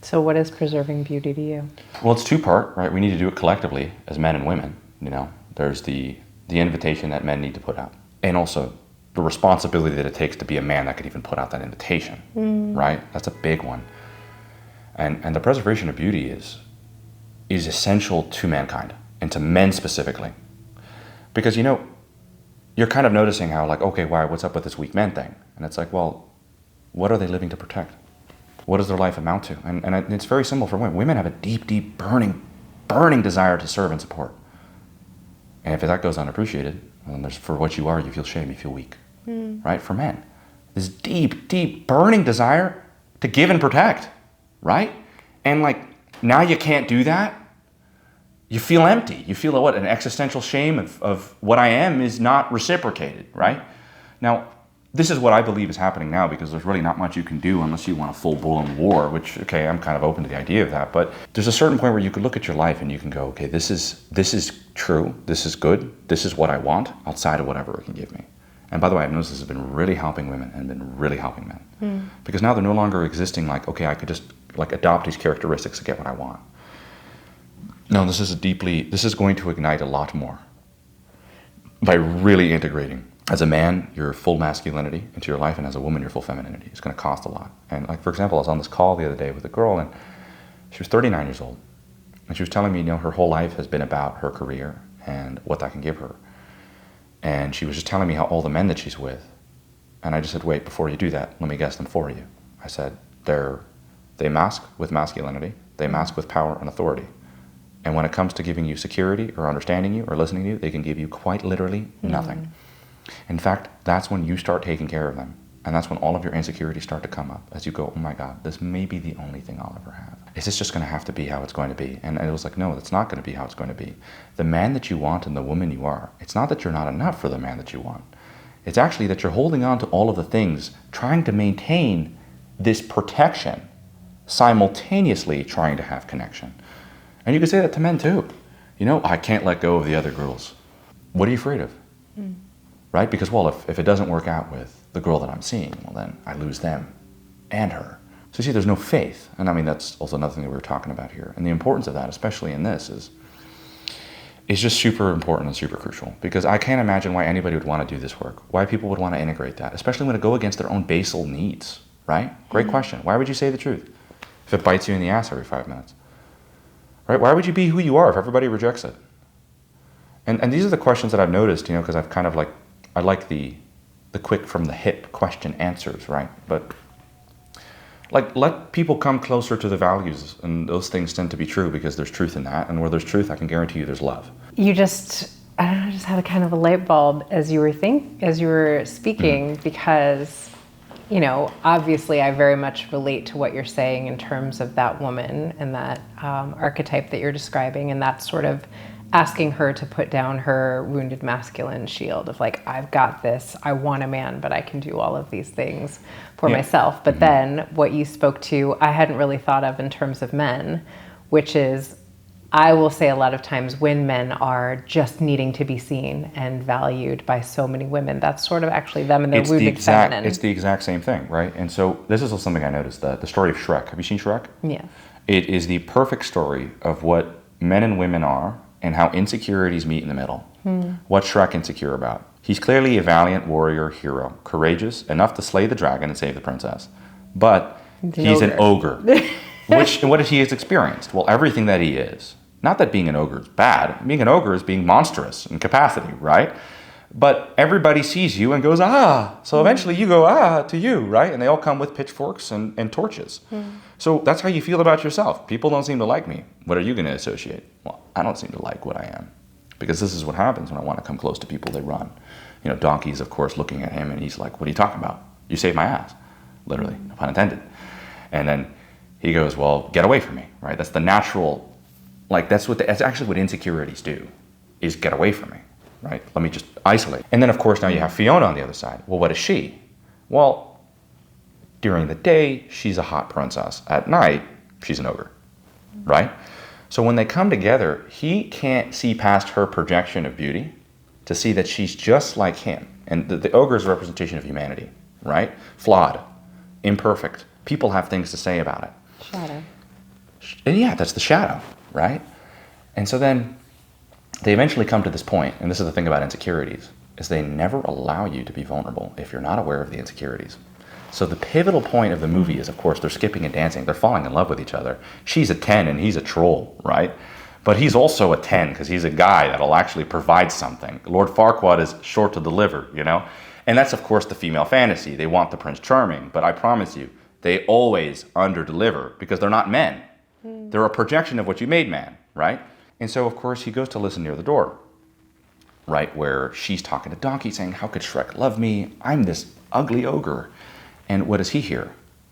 So what is preserving beauty to you? Well, it's two-part, right? We need to do it collectively as men and women, you know. There's the invitation that men need to put out, and also the responsibility that it takes to be a man that can even put out that invitation, right? That's a big one. And the preservation of beauty is essential to mankind, and to men specifically. Because, you know, you're kind of noticing how, like, okay, what's up with this weak men thing? And it's like, well, what are they living to protect? What does their life amount to? And it's very simple for women. Women have a deep, deep, burning desire to serve and support. And if that goes unappreciated, then for what you are, you feel shame, you feel weak, right? For men, this deep, deep, burning desire to give and protect, right? And like, now you can't do that. You feel empty. You feel an existential shame of what I am is not reciprocated, right? Now, this is what I believe is happening now, because there's really not much you can do unless you want a full-blown war, which, okay, I'm kind of open to the idea of that, but there's a certain point where you could look at your life and you can go, okay, this is true, this is good, this is what I want, outside of whatever it can give me. And by the way, I've noticed this has been really helping women and been really helping men. Because now they're no longer existing like, okay, I could just like adopt these characteristics to get what I want. No, this is going to ignite a lot more by really integrating. As a man, your full masculinity into your life, and as a woman, your full femininity. It's going to cost a lot. And like, for example, I was on this call the other day with a girl, and she was 39 years old. And she was telling me, you know, her whole life has been about her career and what that can give her. And she was just telling me how all the men that she's with, and I just said, wait, before you do that, let me guess them for you. I said, they mask with masculinity, they mask with power and authority. And when it comes to giving you security or understanding you or listening to you, they can give you quite literally nothing. In fact, that's when you start taking care of them. And that's when all of your insecurities start to come up as you go, oh my God, this may be the only thing I'll ever have. Is this just going to have to be how it's going to be? And it was like, no, that's not going to be how it's going to be. The man that you want and the woman you are, it's not that you're not enough for the man that you want. It's actually that you're holding on to all of the things, trying to maintain this protection, simultaneously trying to have connection. And you can say that to men too. You know, I can't let go of the other girls. What are you afraid of? Right? Because, well, if it doesn't work out with the girl that I'm seeing, well, then I lose them and her. So you see, there's no faith. And I mean, that's also another thing that we were talking about here. And the importance of that, especially in this, is just super important and super crucial. Because I can't imagine why anybody would want to do this work, why people would want to integrate that, especially when it go against their own basal needs, right? Great question. Why would you say the truth if it bites you in the ass every 5 minutes? Right? Why would you be who you are if everybody rejects it? And these are the questions that I've noticed, you know, because I've kind of I like the quick from the hip question answers, right? But let people come closer to the values, and those things tend to be true because there's truth in that. And where there's truth, I can guarantee you there's love. You just, I don't know, I just had a kind of a light bulb as you were speaking, because, you know, obviously I very much relate to what you're saying in terms of that woman and that archetype that you're describing, and that sort of asking her to put down her wounded masculine shield of like, I've got this, I want a man, but I can do all of these things for myself. But then what you spoke to, I hadn't really thought of in terms of men, which is, I will say a lot of times when men are just needing to be seen and valued by so many women, that's sort of actually them and their wounded feminine. It's the exact same thing, right? And so this is something I noticed, the story of Shrek. Have you seen Shrek? Yeah. It is the perfect story of what men and women are and how insecurities meet in the middle. What's Shrek insecure about? He's clearly a valiant warrior hero, courageous, enough to slay the dragon and save the princess. But he's an ogre. And what has he experienced? Well, everything that he is. Not that being an ogre is bad. Being an ogre is being monstrous in capacity, right? But everybody sees you and goes, ah. So eventually you go, ah, to you, right? And they all come with pitchforks and torches. So that's how you feel about yourself. People don't seem to like me. What are you going to associate? Well, I don't seem to like what I am. Because this is what happens when I want to come close to people, they run. You know, Donkey's, of course, looking at him, and he's like, what are you talking about? You saved my ass. Literally, no pun intended. And then he goes, well, get away from me, right? That's the natural, that's actually what insecurities do, is get away from me, right? Let me just isolate. And then, of course, now you have Fiona on the other side. Well, what is she? Well, during the day, she's a hot princess. At night, she's an ogre, right? So when they come together, he can't see past her projection of beauty to see that she's just like him. And the ogre is a representation of humanity, right? Flawed, imperfect. People have things to say about it. Shadow. And yeah, that's the shadow, right? And so then they eventually come to this point, and this is the thing about insecurities, is they never allow you to be vulnerable if you're not aware of the insecurities. So the pivotal point of the movie is, of course, they're skipping and dancing. They're falling in love with each other. She's a 10 and he's a troll, right? But he's also a 10 because he's a guy that'll actually provide something. Lord Farquaad is short to deliver, you know? And that's, of course, the female fantasy. They want the Prince Charming, but I promise you, they always under-deliver because they're not men. They're a projection of what you made man, right? And so, of course, he goes to listen near the door, right, where she's talking to Donkey saying, how could Shrek love me? I'm this ugly ogre. And what does he hear?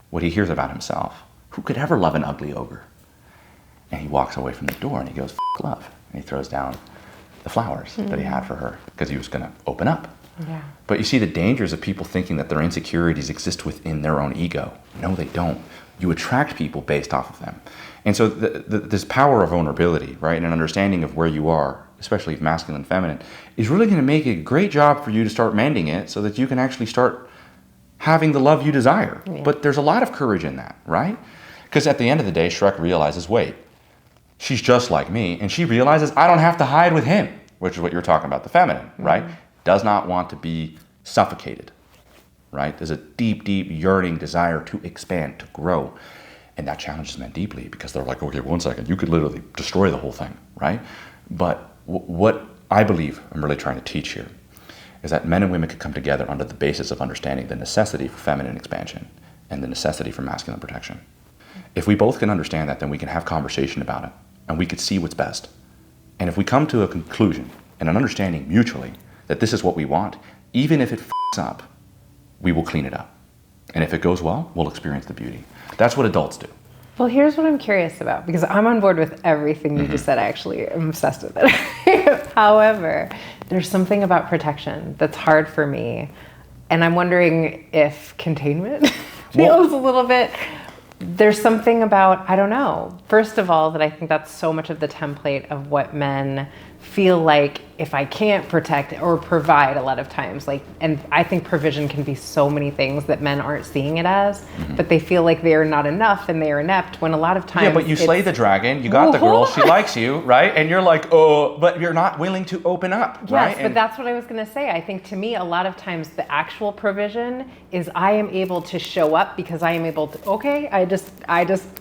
What he hears about himself. Who could ever love an ugly ogre? And he walks away from the door and he goes, F love. And he throws down the flowers that he had for her because he was going to open up. Yeah. But you see the dangers of people thinking that their insecurities exist within their own ego. No, they don't. You attract people based off of them. And so this power of vulnerability, right, and an understanding of where you are, especially masculine and feminine, is really going to make a great job for you to start mending it so that you can actually start having the love you desire. Yeah. But there's a lot of courage in that, right? Because at the end of the day, Shrek realizes, wait, she's just like me, and she realizes I don't have to hide with him, which is what you're talking about, the feminine, right? Does not want to be suffocated, right? There's a deep, deep yearning desire to expand, to grow. And that challenges men deeply because they're like, okay, 1 second, you could literally destroy the whole thing, right? But what I believe I'm really trying to teach here is that men and women can come together under the basis of understanding the necessity for feminine expansion and the necessity for masculine protection. If we both can understand that, then we can have conversation about it and we could see what's best. And if we come to a conclusion and an understanding mutually that this is what we want, even if it f***s up, we will clean it up. And if it goes well, we'll experience the beauty. That's what adults do. Well, here's what I'm curious about, because I'm on board with everything you just said. Actually, I'm obsessed with it. However, there's something about protection that's hard for me. And I'm wondering if containment feels a little bit, there's something about, I don't know. First of all, that I think that's so much of the template of what men feel like if I can't protect or provide a lot of times, like, and I think provision can be so many things that men aren't seeing it as, but they feel like they are not enough and they are inept when a lot of times. Yeah, but you slay the dragon, you got the girl, she likes you, right? And you're like, oh, but you're not willing to open up, right? Yes, but that's what I was gonna say. I think to me, a lot of times the actual provision is I am able to show up because I am able to, okay, I just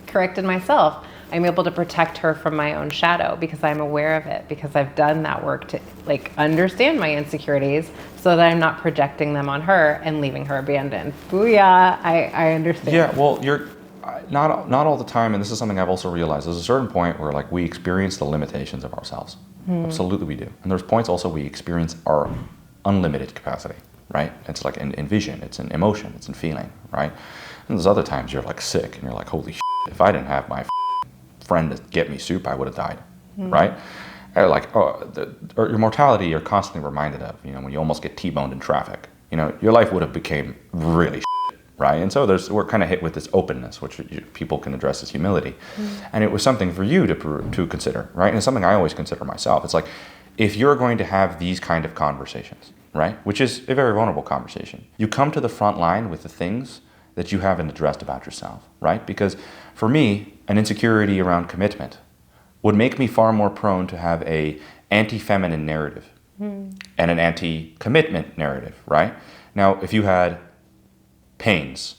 corrected myself. I'm able to protect her from my own shadow because I'm aware of it, because I've done that work to like understand my insecurities so that I'm not projecting them on her and leaving her abandoned. Booyah, I understand. Yeah, well, you're not all the time, and this is something I've also realized. There's a certain point where like we experience the limitations of ourselves. Absolutely we do. And there's points also we experience our unlimited capacity, right? It's like in vision, it's in emotion, it's in feeling, right? And there's other times you're like sick and you're like, holy shit, if I didn't have my friend to get me soup, I would have died, right? Or like, or your mortality, you're constantly reminded of, you know, when you almost get T-boned in traffic, you know, your life would have became really shit, right? And so we're kind of hit with this openness, which people can address as humility. And it was something for you to consider, right? And it's something I always consider myself. It's like, if you're going to have these kind of conversations, right? Which is a very vulnerable conversation. You come to the front line with the things that you haven't addressed about yourself, right? Because for me, an insecurity around commitment would make me far more prone to have a anti-feminine narrative and an anti-commitment narrative, right? Now, if you had pains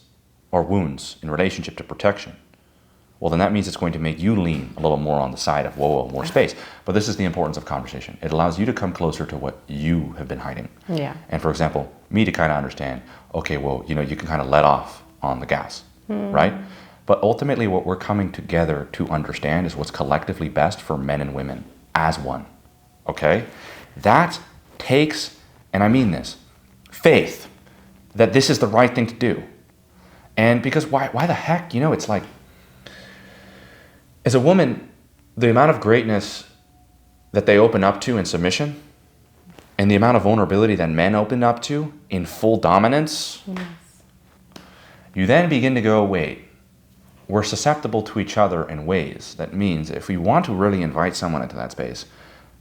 or wounds in relationship to protection, well, then that means it's going to make you lean a little more on the side of, whoa, more space. But this is the importance of conversation. It allows you to come closer to what you have been hiding. Yeah. And for example, me to kind of understand, okay, well, you know, you can kind of let off on the gas, right? But ultimately what we're coming together to understand is what's collectively best for men and women as one, okay? That takes, and I mean this, faith that this is the right thing to do. And because why the heck, you know, it's like, as a woman, the amount of greatness that they open up to in submission and the amount of vulnerability that men open up to in full dominance, you then begin to go, wait, we're susceptible to each other in ways. That means if we want to really invite someone into that space,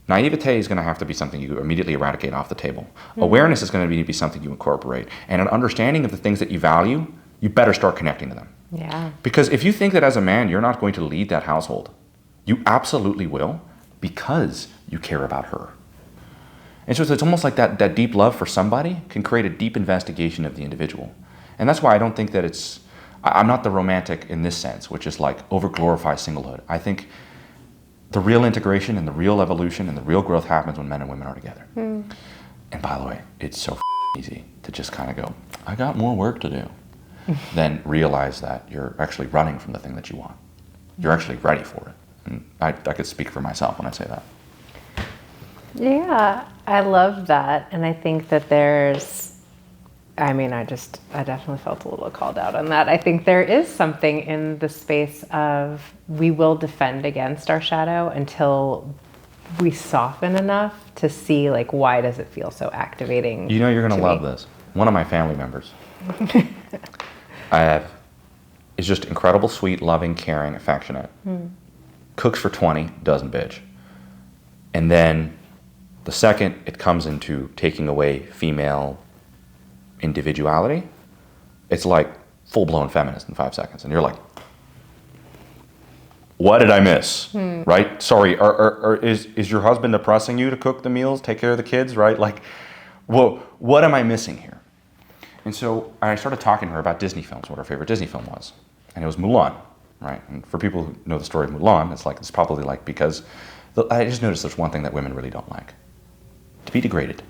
naivete is going to have to be something you immediately eradicate off the table. Awareness is going to be something you incorporate. And an understanding of the things that you value, you better start connecting to them. Yeah. Because if you think that as a man, you're not going to lead that household, you absolutely will, because you care about her. And so it's almost like that deep love for somebody can create a deep investigation of the individual. And that's why I don't think that I'm not the romantic in this sense, which is like over-glorify singlehood. I think the real integration and the real evolution and the real growth happens when men and women are together. And by the way, it's so easy to just kind of go, I got more work to do, than realize that you're actually running from the thing that you want. You're actually ready for it. And I could speak for myself when I say that. Yeah, I love that. And I think that I definitely felt a little called out on that. I think there is something in the space of we will defend against our shadow until we soften enough to see, like, why does it feel so activating? You know, you're going to love this. One of my family members is just incredible, sweet, loving, caring, affectionate. Cooks for 20, doesn't bitch. And then the second it comes into taking away female individuality, it's like full-blown feminist in 5 seconds. And you're like, what did I miss? Right? Sorry, is your husband oppressing you to cook the meals, take care of the kids, right? Like, whoa, what am I missing here? And so I started talking to her about Disney films, what her favorite Disney film was. And it was Mulan. right? And for people who know the story of Mulan, it's probably like because I just noticed there's one thing that women really don't like: to be degraded,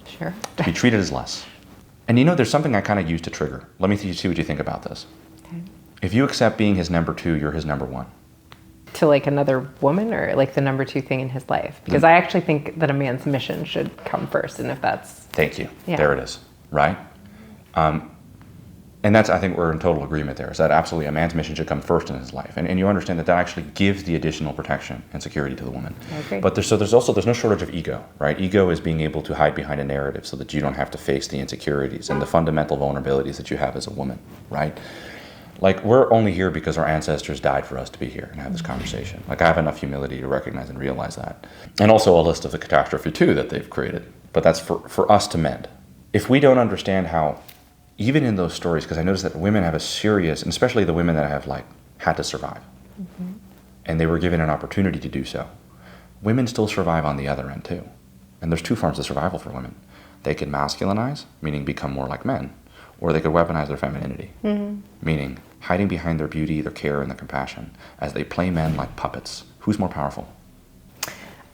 Sure. to be treated as less. And you know, there's something I kind of use to trigger. Let me see what you think about this. Okay. If you accept being his number two, you're his number one. To like another woman, or like the number two thing in his life? Because I actually think that a man's mission should come first, and if that's... Thank you. Yeah. There it is, right? And that's, I think we're in total agreement there, is that absolutely a man's mission should come first in his life. And you understand that actually gives the additional protection and security to the woman. I agree. But there's no shortage of ego, right? Ego is being able to hide behind a narrative so that you don't have to face the insecurities and the fundamental vulnerabilities that you have as a woman, right? Like, we're only here because our ancestors died for us to be here and have this conversation. Like, I have enough humility to recognize and realize that. And also a list of the catastrophe, too, that they've created. But that's for us to mend. If we don't understand how, even in those stories, because I noticed that women have a serious, and especially the women that have, like, had to survive, and they were given an opportunity to do so, women still survive on the other end, too. And there's two forms of survival for women. They could masculinize, meaning become more like men, or they could weaponize their femininity, meaning hiding behind their beauty, their care, and their compassion as they play men like puppets. Who's more powerful?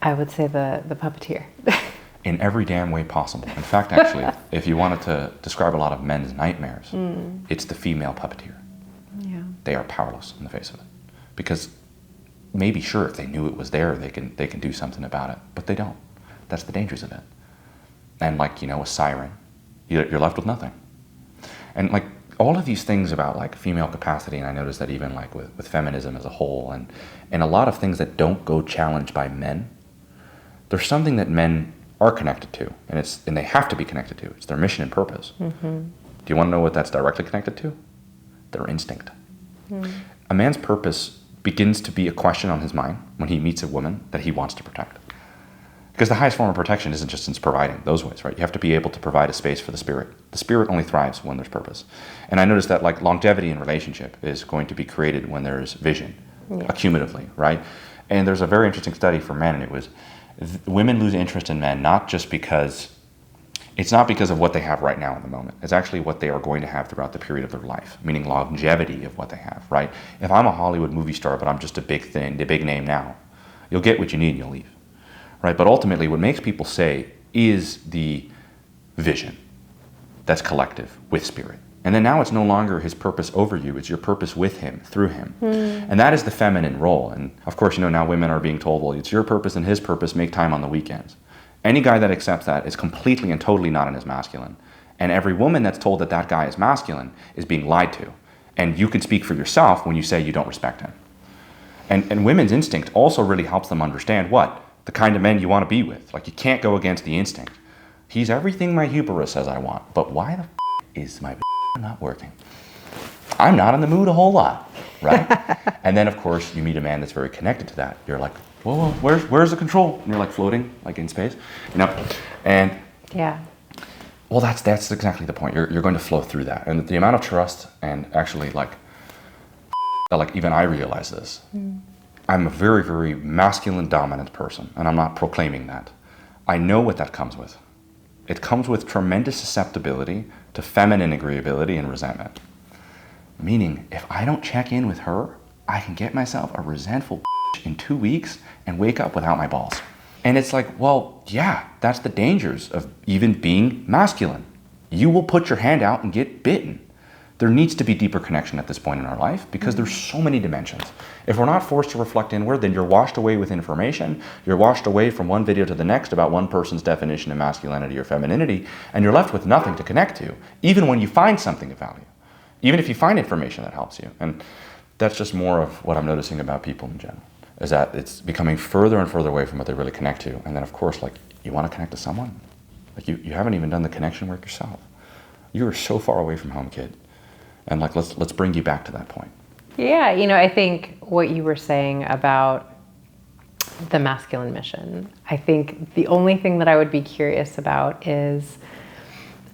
I would say the puppeteer. In every damn way possible. In fact, actually, if you wanted to describe a lot of men's nightmares, it's the female puppeteer. Yeah. They are powerless in the face of it. Because maybe, sure, if they knew it was there, they can do something about it, but they don't. That's the dangers of it. And like, you know, a siren, you're left with nothing. And like, all of these things about like female capacity, and I noticed that even like with feminism as a whole, and a lot of things that don't go challenged by men, there's something that men are connected to, and they have to be connected to. It's their mission and purpose. Do you want to know what that's directly connected to? Their instinct. A man's purpose begins to be a question on his mind when he meets a woman that he wants to protect. Because the highest form of protection isn't just in providing those ways, right? You have to be able to provide a space for the spirit. The spirit only thrives when there's purpose. And I noticed that like longevity in relationship is going to be created when there's vision, accumulatively, right? And there's a very interesting study for men, and it was women lose interest in men not because of what they have right now in the moment. It's actually what they are going to have throughout the period of their life, meaning longevity of what they have, right? If I'm a Hollywood movie star, but I'm just a big name now, you'll get what you need and you'll leave. Right? But ultimately, what makes people say is the vision that's collective with spirit. And then now it's no longer his purpose over you, it's your purpose with him, through him. And that is the feminine role. And of course, you know, now women are being told, well, it's your purpose and his purpose, make time on the weekends. Any guy that accepts that is completely and totally not in his masculine. And every woman that's told that that guy is masculine is being lied to. And you can speak for yourself when you say you don't respect him. And women's instinct also really helps them understand what? The kind of men you want to be with. Like, you can't go against the instinct. He's everything my hubris says I want, but why the is my not working? I'm not in the mood a whole lot, right? And then, of course, you meet a man that's very connected to that. You're like, whoa, where's the control? And you're like floating, like in space, you know? And yeah. Well, that's exactly the point. You're going to flow through that. And the amount of trust, and actually like even I realize this. I'm a very, very masculine dominant person, and I'm not proclaiming that. I know what that comes with. It comes with tremendous susceptibility to feminine agreeability and resentment. Meaning, if I don't check in with her, I can get myself a resentful in 2 weeks and wake up without my balls. And it's like, well, yeah, that's the dangers of even being masculine. You will put your hand out and get bitten. There needs to be deeper connection at this point in our life because there's so many dimensions. If we're not forced to reflect inward, then you're washed away with information. You're washed away from one video to the next about one person's definition of masculinity or femininity, and you're left with nothing to connect to, even when you find something of value, even if you find information that helps you. And that's just more of what I'm noticing about people in general, is that it's becoming further and further away from what they really connect to. And then, of course, like, you want to connect to someone? Like, you haven't even done the connection work yourself. You are so far away from home, kid. And like, let's bring you back to that point. Yeah, you know, I think what you were saying about the masculine mission, I think the only thing that I would be curious about is,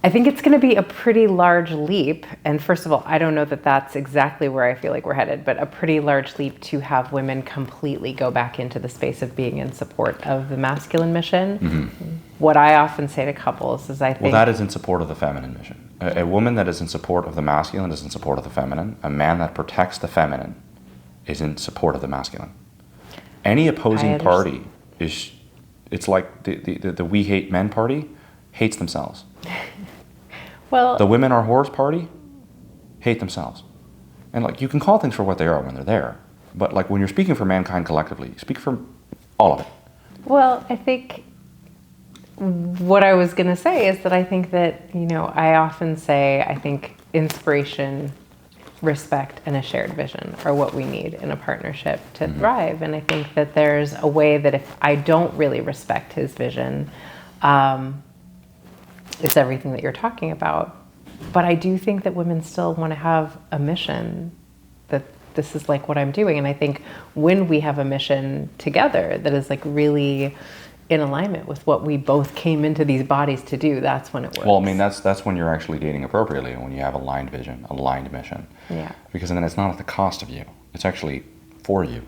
I think it's going to be a pretty large leap. And first of all, I don't know that that's exactly where I feel like we're headed, but a pretty large leap to have women completely go back into the space of being in support of the masculine mission. What I often say to couples is I think... Well, that is in support of the feminine mission. A woman that is in support of the masculine is in support of the feminine. A man that protects the feminine is in support of the masculine. Any opposing party it's like the we hate men party hates themselves. Well, the women are whores party hate themselves. And like, you can call things for what they are when they're there, but like when you're speaking for mankind collectively, you speak for all of it. well, I think what I was going to say is that I think that, I often say, I think inspiration, respect, and a shared vision are what we need in a partnership to thrive. And I think that there's a way that if I don't really respect his vision, it's everything that you're talking about. But I do think that women still want to have a mission, that this is like what I'm doing. And I think when we have a mission together that is like really in alignment with what we both came into these bodies to do, that's when it works. Well, I mean, that's when you're actually dating appropriately, when you have aligned vision, aligned mission. Yeah. Because then it's not at the cost of you. It's actually for you.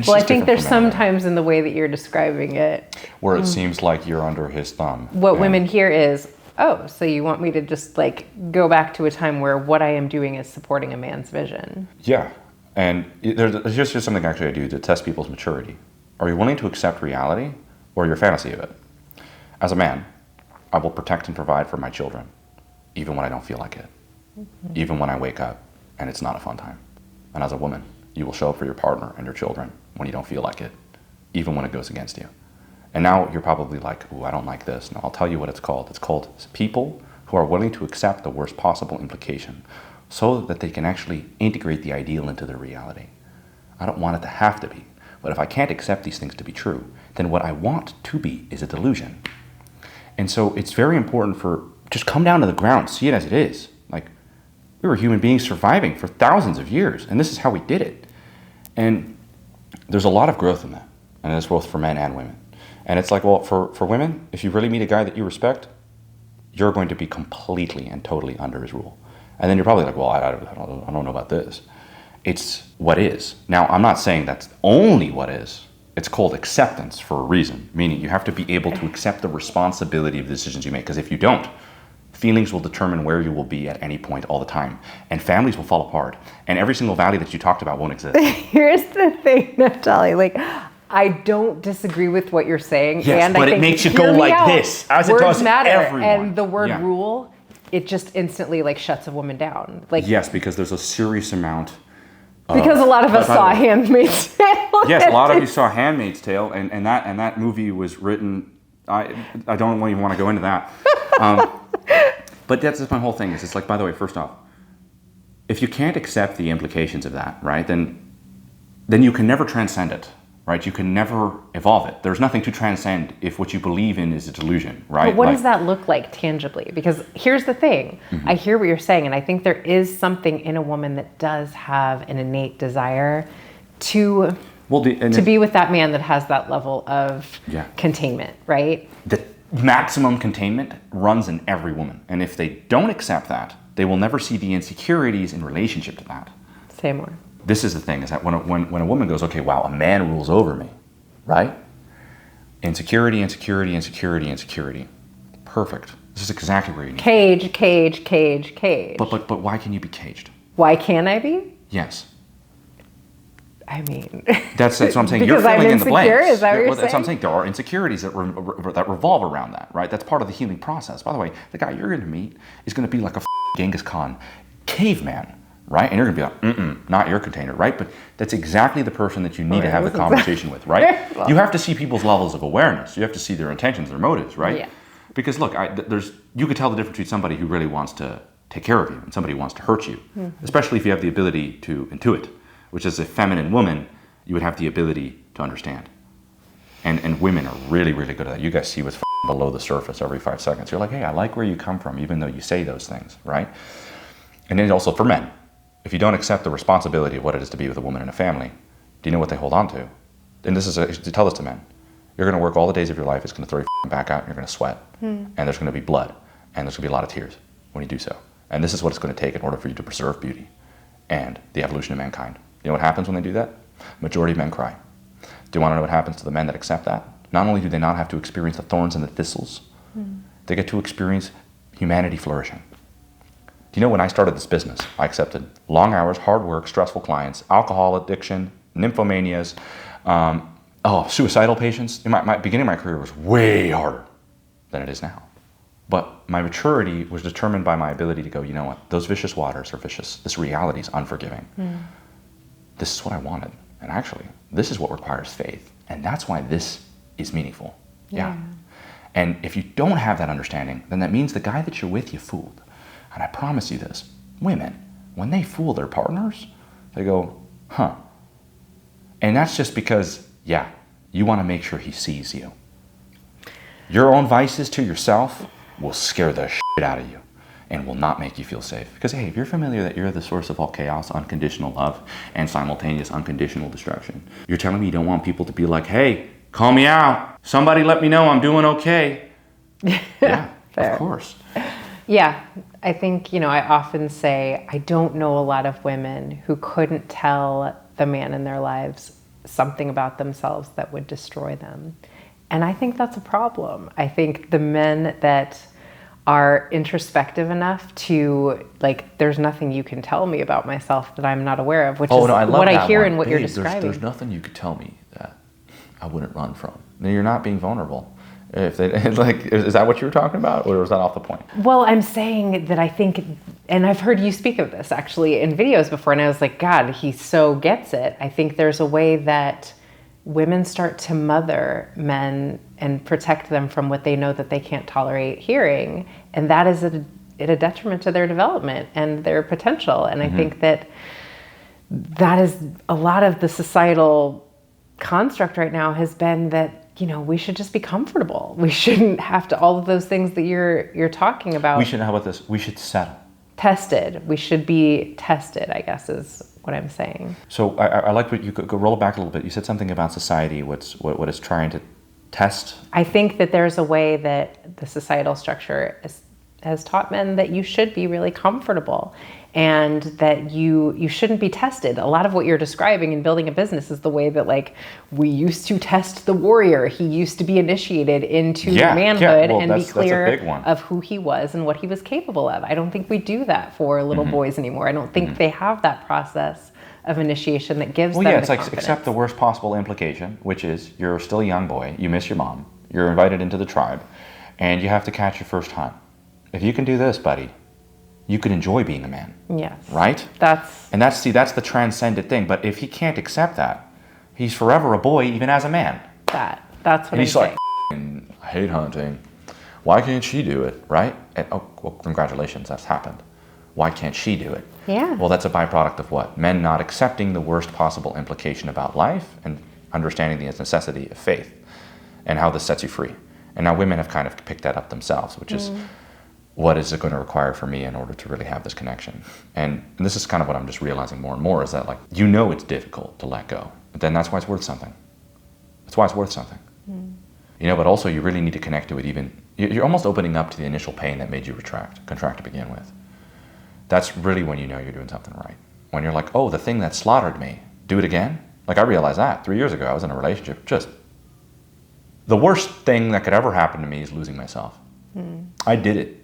Well, I think there's sometimes in the way that you're describing it where it seems like you're under his thumb. What women hear is, oh, so you want me to just like go back to a time where what I am doing is supporting a man's vision. Yeah. And there's just something actually I do to test people's maturity. Are you willing to accept reality or your fantasy of it? As a man, I will protect and provide for my children, even when I don't feel like it, even when I wake up and it's not a fun time. And as a woman, you will show up for your partner and your children when you don't feel like it, even when it goes against you. And now you're probably like, ooh, I don't like this. No, I'll tell you what it's called. It's called people who are willing to accept the worst possible implication so that they can actually integrate the ideal into their reality. I don't want it to have to be. But if I can't accept these things to be true, then what I want to be is a delusion. And so it's very important for just come down to the ground, see it as it is. Like, we were human beings surviving for thousands of years, and this is how we did it. And there's a lot of growth in that, and it's both for men and women. And it's like, well, for women, if you really meet a guy that you respect, you're going to be completely and totally under his rule. And then you're probably like, well, I don't know about this. It's what is. Now, I'm not saying that's only what is. It's called acceptance for a reason, meaning you have to be able to accept the responsibility of the decisions you make. Because if you don't, feelings will determine where you will be at any point all the time. And families will fall apart. And every single valley that you talked about won't exist. Here's the thing, Naftali. Like, I don't disagree with what you're saying. Yes, and but I it think, makes you go like this, as it does matter, everyone. and the word rule, it just instantly like shuts a woman down. Like, yes, because there's a serious amount. Because a lot of us saw Handmaid's Tale. Yes, a lot of you saw Handmaid's Tale, and that movie was written. I don't even want to go into that. But that's just my whole thing. Is it's like, by the way, first off, if you can't accept the implications of that, right, then you can never transcend it. Right? You can never evolve it. There's nothing to transcend if what you believe in is a delusion, right? But what does that look like tangibly? Because here's the thing. I hear what you're saying, and I think there is something in a woman that does have an innate desire to be with that man that has that level of containment, right? The maximum containment runs in every woman. And if they don't accept that, they will never see the insecurities in relationship to that. Say more. This is the thing, is that when a woman goes, okay, wow, a man rules over me, right? Insecurity. Perfect. This is exactly where you need Cage. But why can you be caged? Why can't I be? Yes. I mean... That's what I'm saying. You're filling in the blanks. Is that what you're saying? That's what I'm saying. There are insecurities that revolve around that, right? That's part of the healing process. By the way, the guy you're going to meet is going to be like a Genghis Khan caveman. Right? And you're going to be like, not your container, right? But that's exactly the person that you need to have the conversation with, right? You have to see people's levels of awareness. You have to see their intentions, their motives, right? Yeah. Because look, you could tell the difference between somebody who really wants to take care of you and somebody who wants to hurt you, especially if you have the ability to intuit, which as a feminine woman, you would have the ability to understand. And women are really, really good at that. You guys see what's below the surface every 5 seconds. You're like, hey, I like where you come from, even though you say those things, right? And then also for men. If you don't accept the responsibility of what it is to be with a woman in a family, do you know what they hold on to? And tell this to men. You're going to work all the days of your life. It's going to throw your back out. And you're going to sweat. And there's going to be blood. And there's going to be a lot of tears when you do so. And this is what it's going to take in order for you to preserve beauty and the evolution of mankind. You know what happens when they do that? Majority of men cry. Do you want to know what happens to the men that accept that? Not only do they not have to experience the thorns and the thistles, they get to experience humanity flourishing. Do you know when I started this business, I accepted long hours, hard work, stressful clients, alcohol addiction, nymphomanias, suicidal patients. My beginning of my career was way harder than it is now. But my maturity was determined by my ability to go, you know what, those vicious waters are vicious. This reality is unforgiving. This is what I wanted. And actually, this is what requires faith. And that's why this is meaningful. Yeah. And if you don't have that understanding, then that means the guy that you're with, you fooled. And I promise you this, women, when they fool their partners, they go, huh. And that's just because, you want to make sure he sees you. Your own vices to yourself will scare the shit out of you and will not make you feel safe. Because, hey, if you're familiar that you're the source of all chaos, unconditional love, and simultaneous unconditional destruction, you're telling me you don't want people to be like, hey, call me out. Somebody let me know I'm doing okay. Yeah, of course. Yeah, I think, I often say I don't know a lot of women who couldn't tell the man in their lives something about themselves that would destroy them. And I think that's a problem. I think the men that are introspective enough to, like, there's nothing you can tell me about myself that I'm not aware of, which is what I hear in what you're describing. There's nothing you could tell me that I wouldn't run from. You're not being vulnerable. If they, like, is that what you were talking about, or was that off the point? Well, I'm saying that I think, and I've heard you speak of this actually in videos before, and I was like, God, he so gets it. I think there's a way that women start to mother men and protect them from what they know that they can't tolerate hearing, and that is at a detriment to their development and their potential. And I think that is a lot of the societal construct right now has been that, we should just be comfortable. We shouldn't have to, all of those things that you're talking about. How about this? We should settle. Tested. We should be tested, I guess, is what I'm saying. So I like what you could roll it back a little bit. You said something about society, what is trying to test. I think that there's a way that the societal structure has taught men that you should be really comfortable and that you shouldn't be tested. A lot of what you're describing in building a business is the way that, like, we used to test the warrior. He used to be initiated into manhood and be clear of who he was and what he was capable of. I don't think we do that for little boys anymore. I don't think they have that process of initiation that gives them the confidence. Accept the worst possible implication, which is you're still a young boy, you miss your mom, you're invited into the tribe, and you have to catch your first hunt. If you can do this, buddy, you can enjoy being a man. Yes. Right? That's the transcendent thing. But if he can't accept that, he's forever a boy, even as a man. That's what I'm saying. And he's like, I hate hunting. Why can't she do it? Right? And, congratulations, that's happened. Why can't she do it? Yeah. Well, that's a byproduct of what? Men not accepting the worst possible implication about life and understanding the necessity of faith and how this sets you free. And now women have kind of picked that up themselves, which is, what is it going to require for me in order to really have this connection? And this is kind of what I'm just realizing more and more, is that, like, it's difficult to let go, but then that's why it's worth something. That's why it's worth something. But also you really need to connect to it. Even you're almost opening up to the initial pain that made you contract to begin with. That's really when you know you're doing something right. When you're like, the thing that slaughtered me, do it again. Like, I realized that 3 years ago, I was in a relationship, just the worst thing that could ever happen to me is losing myself. I did it.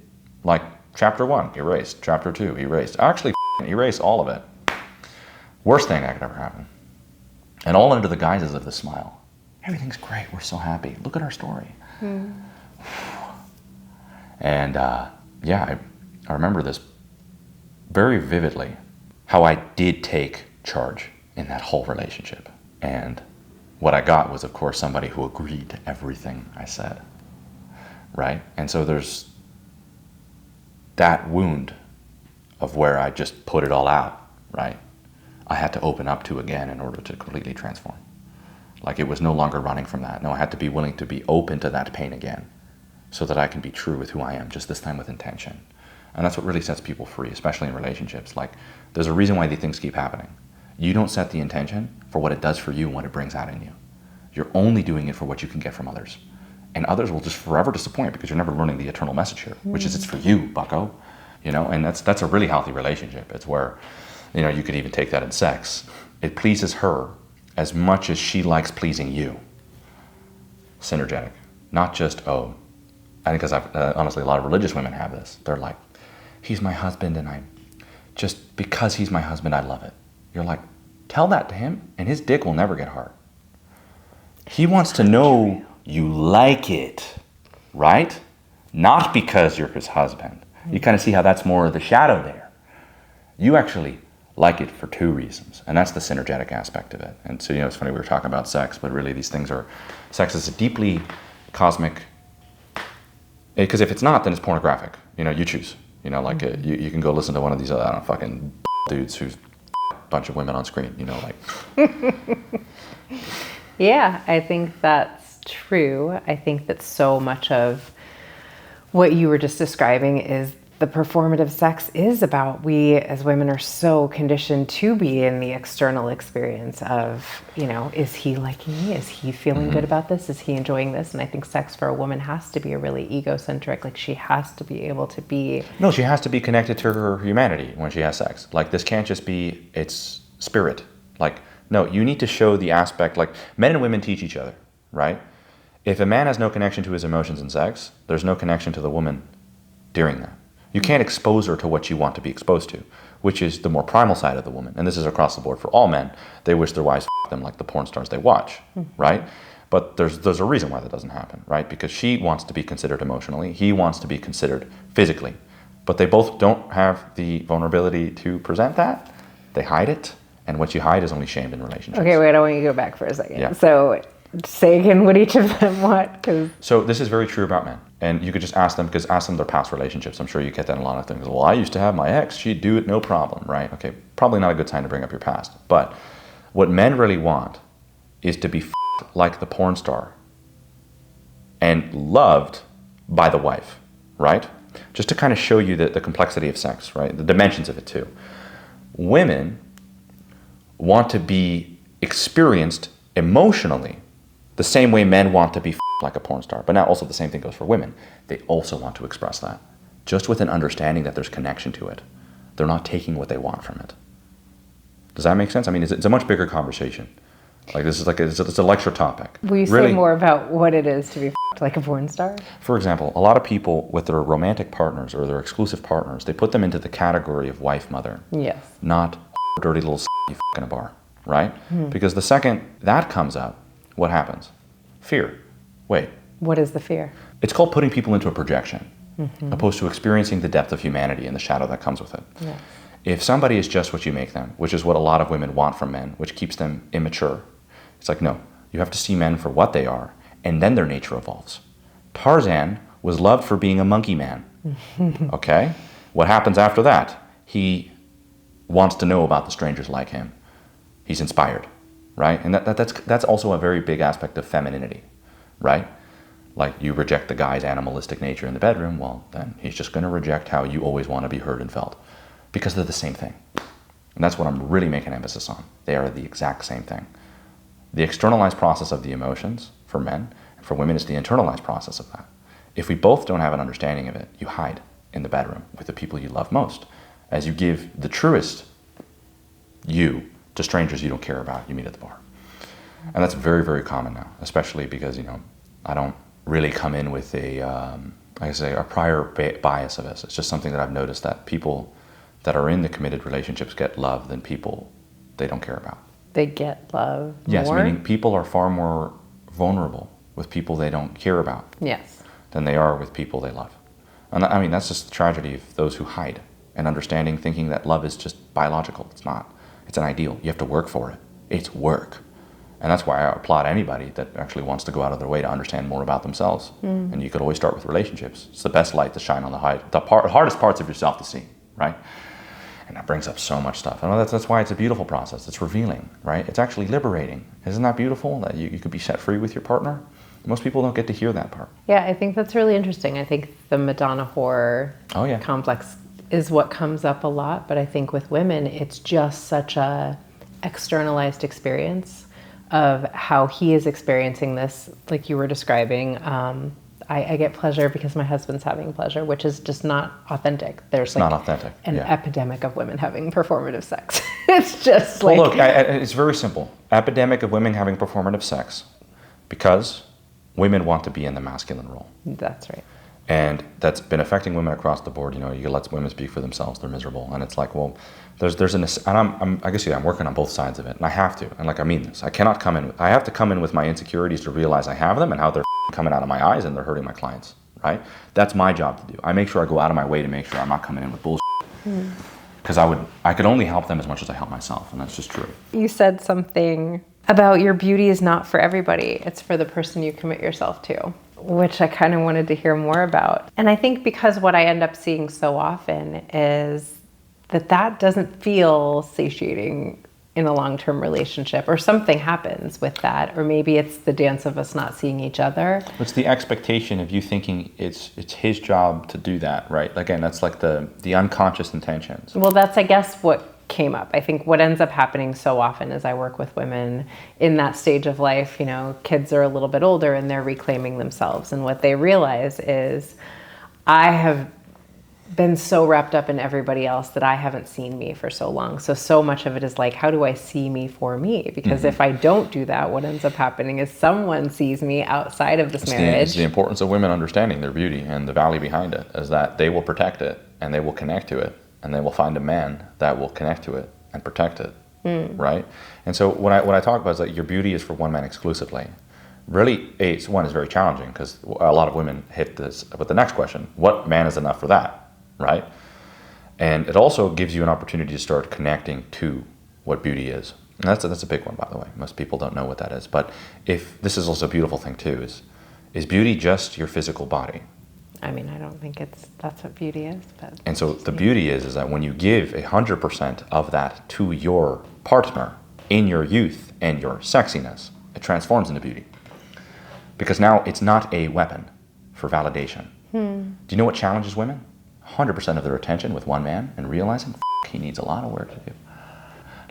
Like, chapter 1, erased. Chapter 2, erased. Actually, erased all of it. Worst thing that could ever happen. And all under the guises of the smile. Everything's great. We're so happy. Look at our story. And I remember this very vividly, how I did take charge in that whole relationship. And what I got was, of course, somebody who agreed to everything I said. Right? And so there's that wound of where I just put it all out, right? I had to open up to again in order to completely transform. Like, it was no longer running from that. No, I had to be willing to be open to that pain again so that I can be true with who I am, just this time with intention. And that's what really sets people free, especially in relationships. Like, there's a reason why these things keep happening. You don't set the intention for what it does for you and what it brings out in you. You're only doing it for what you can get from others. And others will just forever disappoint because you're never learning the eternal message here, which is it's for you, bucko. And that's a really healthy relationship. It's where, you could even take that in sex. It pleases her as much as she likes pleasing you. Synergetic. Not just, I think because honestly, a lot of religious women have this. They're like, he's my husband and because he's my husband, I love it. You're like, Tell that to him, and his dick will never get hard. He wants to know you like it, right? Not because you're his husband. You kind of see how that's more of the shadow there. You actually like it for two reasons, and that's the synergetic aspect of it. And so, it's funny, we were talking about sex, but really these things sex is a deeply cosmic, because if it's not, then it's pornographic. You choose. You can go listen to one of these, fucking dudes who's a bunch of women on screen, Yeah, I think that's true. I think that so much of what you were just describing is the performative sex is about, we as women are so conditioned to be in the external experience of, is he liking me? Is he feeling good about this? Is he enjoying this? And I think sex for a woman has to be a really egocentric, like she has to be able to be... No, she has to be connected to her humanity when she has sex. Like, this can't just be its spirit. Like, no, you need to show the aspect, like men and women teach each other, right? If a man has no connection to his emotions in sex, there's no connection to the woman during that. You can't expose her to what you want to be exposed to, which is the more primal side of the woman. And this is across the board for all men. They wish their wives f*** them like the porn stars they watch, right? But there's a reason why that doesn't happen, right? Because she wants to be considered emotionally. He wants to be considered physically. But they both don't have the vulnerability to present that. They hide it. And what you hide is only shamed in relationships. Okay, wait, I want you to go back for a second. Yeah. So say again what each of them what? So this is very true about men. And you could just ask them their past relationships. I'm sure you get that in a lot of things. Well, I used to have my ex. She'd do it, no problem, right? Okay, probably not a good time to bring up your past. But what men really want is to be f***ed like the porn star and loved by the wife, right? Just to kind of show you the complexity of sex, right? The dimensions of it too. Women want to be experienced emotionally the same way men want to be like a porn star. But now also the same thing goes for women. They also want to express that, just with an understanding that there's connection to it. They're not taking what they want from it. Does that make sense? I mean, it's a much bigger conversation. Like, this is like it's a lecture topic. Will you say more about what it is to be like a porn star? For example, a lot of people with their romantic partners or their exclusive partners, they put them into the category of wife mother. Yes. Not dirty little you in a bar, right? Because the second that comes up, what happens? Fear. Wait. What is the fear? It's called putting people into a projection, opposed to experiencing the depth of humanity and the shadow that comes with it. Yes. If somebody is just what you make them, which is what a lot of women want from men, which keeps them immature, it's like, no, you have to see men for what they are, and then their nature evolves. Tarzan was loved for being a monkey man, okay? What happens after that? He wants to know about the strangers like him. He's inspired, right? And that's also a very big aspect of femininity, right? Like, you reject the guy's animalistic nature in the bedroom, well, then he's just going to reject how you always want to be heard and felt, because they're the same thing. And that's what I'm really making emphasis on. They are the exact same thing. The externalized process of the emotions for men, and for women, is the internalized process of that. If we both don't have an understanding of it, you hide in the bedroom with the people you love most, as you give the truest you to strangers you don't care about, you meet at the bar. And that's very, very common now, especially because, I don't really come in with a prior bias of this. It's just something that I've noticed, that people that are in the committed relationships get love than people they don't care about. They get love Yes, more? meaning people are far more vulnerable with people they don't care about. Yes. Than they are with people they love. And I mean, that's just the tragedy of those who hide and understanding, thinking that love is just biological. It's not. It's an ideal. You have to work for it. It's work. And that's why I applaud anybody that actually wants to go out of their way to understand more about themselves. And you could always start with relationships. It's the best light to shine on the hardest parts of yourself to see, right? And that brings up so much stuff. And that's why it's a beautiful process. It's revealing, right? It's actually liberating. Isn't that beautiful, that you could be set free with your partner? Most people don't get to hear that part. Yeah, I think that's really interesting. I think the Madonna whore complex is what comes up a lot. But I think with women, it's just such a externalized experience of how he is experiencing this, like you were describing. I get pleasure because my husband's having pleasure, which is just not authentic. There's like not authentic. An epidemic of women having performative sex. It's just like... Well, look, it's very simple. Epidemic of women having performative sex because women want to be in the masculine role. That's right. And that's been affecting women across the board. You know, you let women speak for themselves, they're miserable. And it's like, well, I guess I'm working on both sides of it, and I have to. And like, I mean this. I have to come in with my insecurities to realize I have them and how they're coming out of my eyes and they're hurting my clients, right? That's my job to do. I make sure I go out of my way to make sure I'm not coming in with bullshit. Because I could only help them as much as I help myself, and that's just true. You said something about your beauty is not for everybody. It's for the person you commit yourself to, which I kind of wanted to hear more about. And I think because what I end up seeing so often is that doesn't feel satiating in a long-term relationship, or something happens with that, or maybe it's the dance of us not seeing each other. It's the expectation of you thinking it's his job to do that, right? Again, that's like the unconscious intentions. Well, that's, I guess, what came up. I think what ends up happening so often as I work with women in that stage of life, you know, kids are a little bit older and they're reclaiming themselves. And what they realize is, I have been so wrapped up in everybody else that I haven't seen me for so long. So much of it is like, how do I see me for me? Because if I don't do that, what ends up happening is someone sees me outside of this marriage. It's the importance of women understanding their beauty and the value behind it, is that they will protect it and they will connect to it. And they will find a man that will connect to it and protect it, right? And so what I talk about is that your beauty is for one man exclusively. Really, it's very challenging, because a lot of women hit this with the next question: what man is enough for that, right? And it also gives you an opportunity to start connecting to what beauty is. And that's a big one, by the way. Most people don't know what that is. But if this is also a beautiful thing too, is beauty just your physical body? I mean, I don't think that's what beauty is. But and so the beauty is that when you give 100% of that to your partner in your youth and your sexiness, it transforms into beauty. Because now it's not a weapon for validation. Do you know what challenges women? 100% of their attention with one man and realizing he needs a lot of work to do.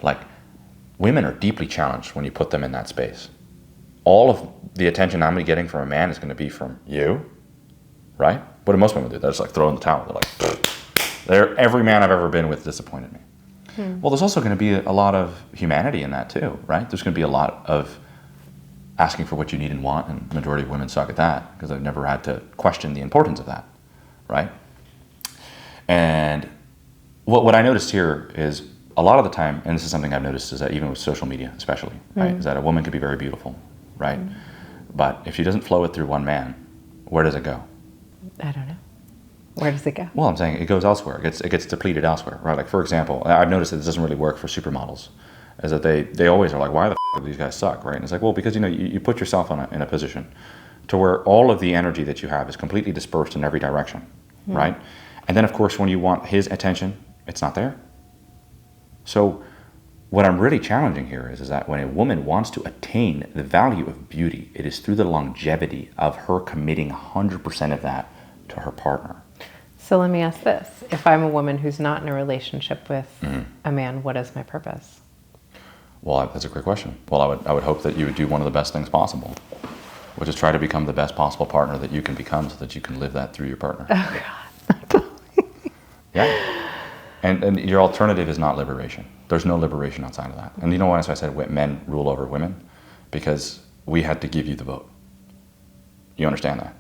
Like, women are deeply challenged when you put them in that space. All of the attention I'm going to be getting from a man is going to be from you. Right? What do most women do? They're just like throw in the towel. They're like, every man I've ever been with disappointed me. Well, there's also going to be a lot of humanity in that too, right? There's going to be a lot of asking for what you need and want, and the majority of women suck at that because they've never had to question the importance of that, right? And what I noticed here is a lot of the time, and this is something I've noticed, is that even with social media especially, right, is that a woman could be very beautiful, right? But if she doesn't flow it through one man, where does it go? I don't know. Where does it go? Well, I'm saying it goes elsewhere. It gets depleted elsewhere, right? Like, for example, I've noticed that this doesn't really work for supermodels, is that they always are like, why the do these guys suck, right? And it's like, well, because, you know, you put yourself in a position to where all of the energy that you have is completely dispersed in every direction, right? And then, of course, when you want his attention, it's not there. So what I'm really challenging here is that when a woman wants to attain the value of beauty, it is through the longevity of her committing 100% of that to her partner. So let me ask this. If I'm a woman who's not in a relationship with a man, what is my purpose? Well, that's a great question. Well, I would hope that you would do one of the best things possible, which is try to become the best possible partner that you can become, so that you can live that through your partner. Oh, God. Yeah. And your alternative is not liberation. There's no liberation outside of that. And you know why I said men rule over women? Because we had to give you the vote. You understand that?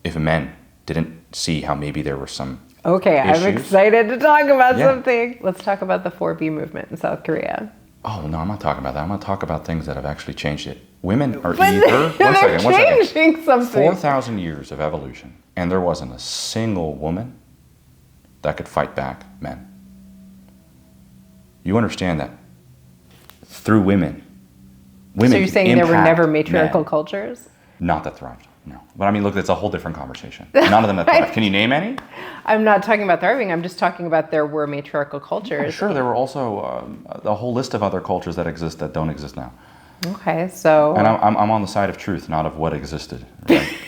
If men didn't see how maybe there were some Okay, issues, I'm excited to talk about something. Let's talk about the 4B movement in South Korea. Oh, no, I'm not talking about that. I'm going to talk about things that have actually changed it. Women are But either... they're changing something. 4,000 years of evolution, and there wasn't a single woman that could fight back men. You understand that through women So you're saying there were never impact matriarchal men. cultures? Not that thrived, no. But I mean, look, it's a whole different conversation. None of them that thrived. Can you name any? I'm not talking about thriving. I'm just talking about there were matriarchal cultures. Sure, there were also a whole list of other cultures that exist that don't exist now. Okay, so... And I'm on the side of truth, not of what existed. Right?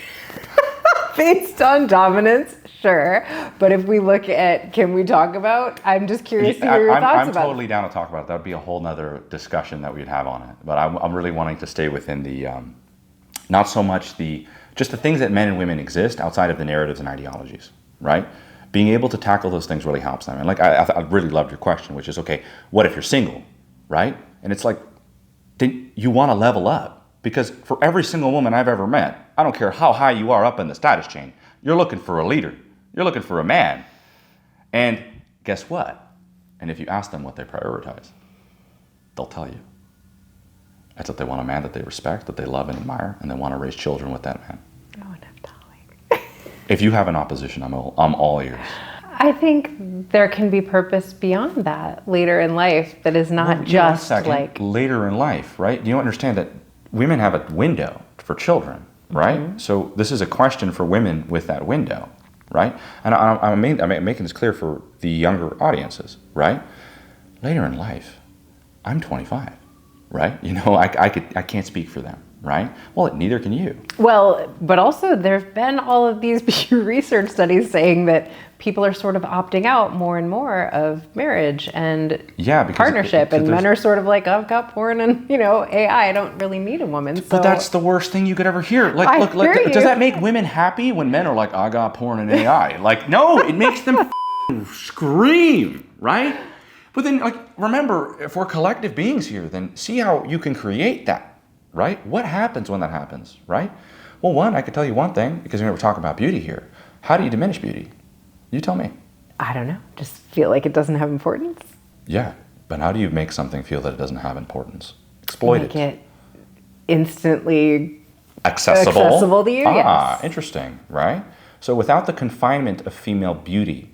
Based on dominance, sure. But if we look at, can we talk about? I'm just curious to hear your thoughts I'm about totally down to talk about it. That would be a whole nother discussion that we'd have on it. But I'm really wanting to stay within the, not so much just the things that men and women exist outside of the narratives and ideologies, right? Being able to tackle those things really helps them. And like, I really loved your question, which is, okay, what if you're single, right? And it's like, then you want to level up. Because for every single woman I've ever met, I don't care how high you are up in the status chain, You're looking for a leader. You're looking for a man. And guess what? And if you ask them what they prioritize, they'll tell you. It's that they want a man that they respect, that they love and admire, and they want to raise children with that man. Oh, Naftali. If you have an opposition, I'm all ears. I think there can be purpose beyond that later in life that is not just like... Later in life, right? You don't understand that women have a window for children, right? Mm-hmm. So this is a question for women with that window, right? And I'm making this clear for the younger audiences, right? Later in life, I'm 25, right? You know, I can't speak for them, right? Well, neither can you. Well, but also there have been all of these research studies saying that people are sort of opting out more and more of marriage and partnership, and men are sort of like, I've got porn and, you know, AI, I don't really need a woman. So. But that's the worst thing you could ever hear. Like, does that make women happy when men are like, I got porn and AI? Like, no, it makes them scream, right? But then, like, remember, if we're collective beings here, then see how you can create that, right? What happens when that happens, right? Well, one, I could tell you one thing, because we're talking about beauty here. How do you diminish beauty? You tell me. I don't know. Just feel like it doesn't have importance? Yeah, but how do you make something feel that it doesn't have importance? Exploit it. Make it instantly accessible to you, yes. Interesting, right? So without the confinement of female beauty,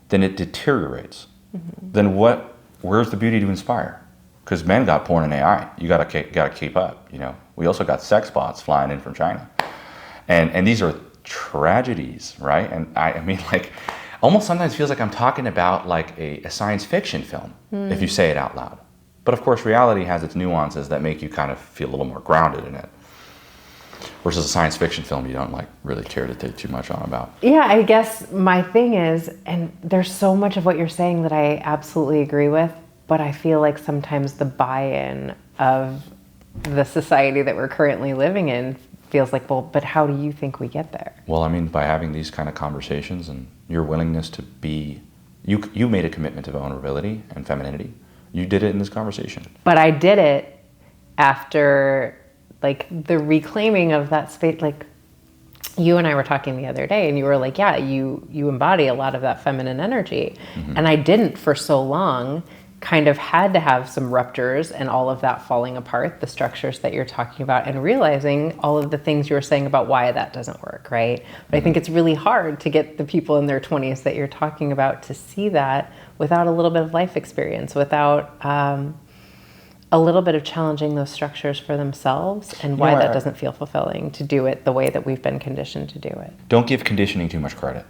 then it deteriorates. Mm-hmm. Then where's the beauty to inspire? Because men got porn and AI. You gotta keep up, you know. We also got sex bots flying in from China. And these are tragedies, right? And I mean, like, almost sometimes feels like I'm talking about like a science fiction film, if you say it out loud. But of course, reality has its nuances that make you kind of feel a little more grounded in it. Versus a science fiction film you don't like really care to take too much on about. Yeah, I guess my thing is, and there's so much of what you're saying that I absolutely agree with, but I feel like sometimes the buy-in of the society that we're currently living in feels like, well, but how do you think we get there? Well, I mean, by having these kind of conversations and your willingness to be, you made a commitment to vulnerability and femininity. You did it in this conversation. But I did it after, like, the reclaiming of that space. Like, you and I were talking the other day, and you were like, yeah, you embody a lot of that feminine energy. Mm-hmm. And I didn't for so long. Kind of had to have some ruptures and all of that falling apart, the structures that you're talking about, and realizing all of the things you were saying about why that doesn't work, right? But I think it's really hard to get the people in their 20s that you're talking about to see that without a little bit of life experience, without a little bit of challenging those structures for themselves, and why that doesn't feel fulfilling to do it the way that we've been conditioned to do it. Don't give conditioning too much credit.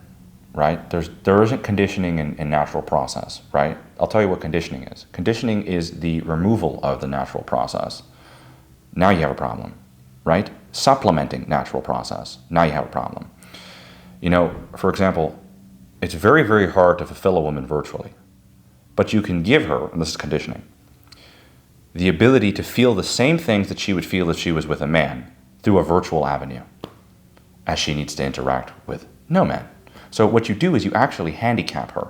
Right? There isn't conditioning in natural process, right? I'll tell you what conditioning is. Conditioning is the removal of the natural process. Now you have a problem, right? Supplementing natural process. Now you have a problem. You know, for example, it's very, very hard to fulfill a woman virtually, but you can give her, and this is conditioning, the ability to feel the same things that she would feel if she was with a man through a virtual avenue, as she needs to interact with no man. So what you do is you actually handicap her,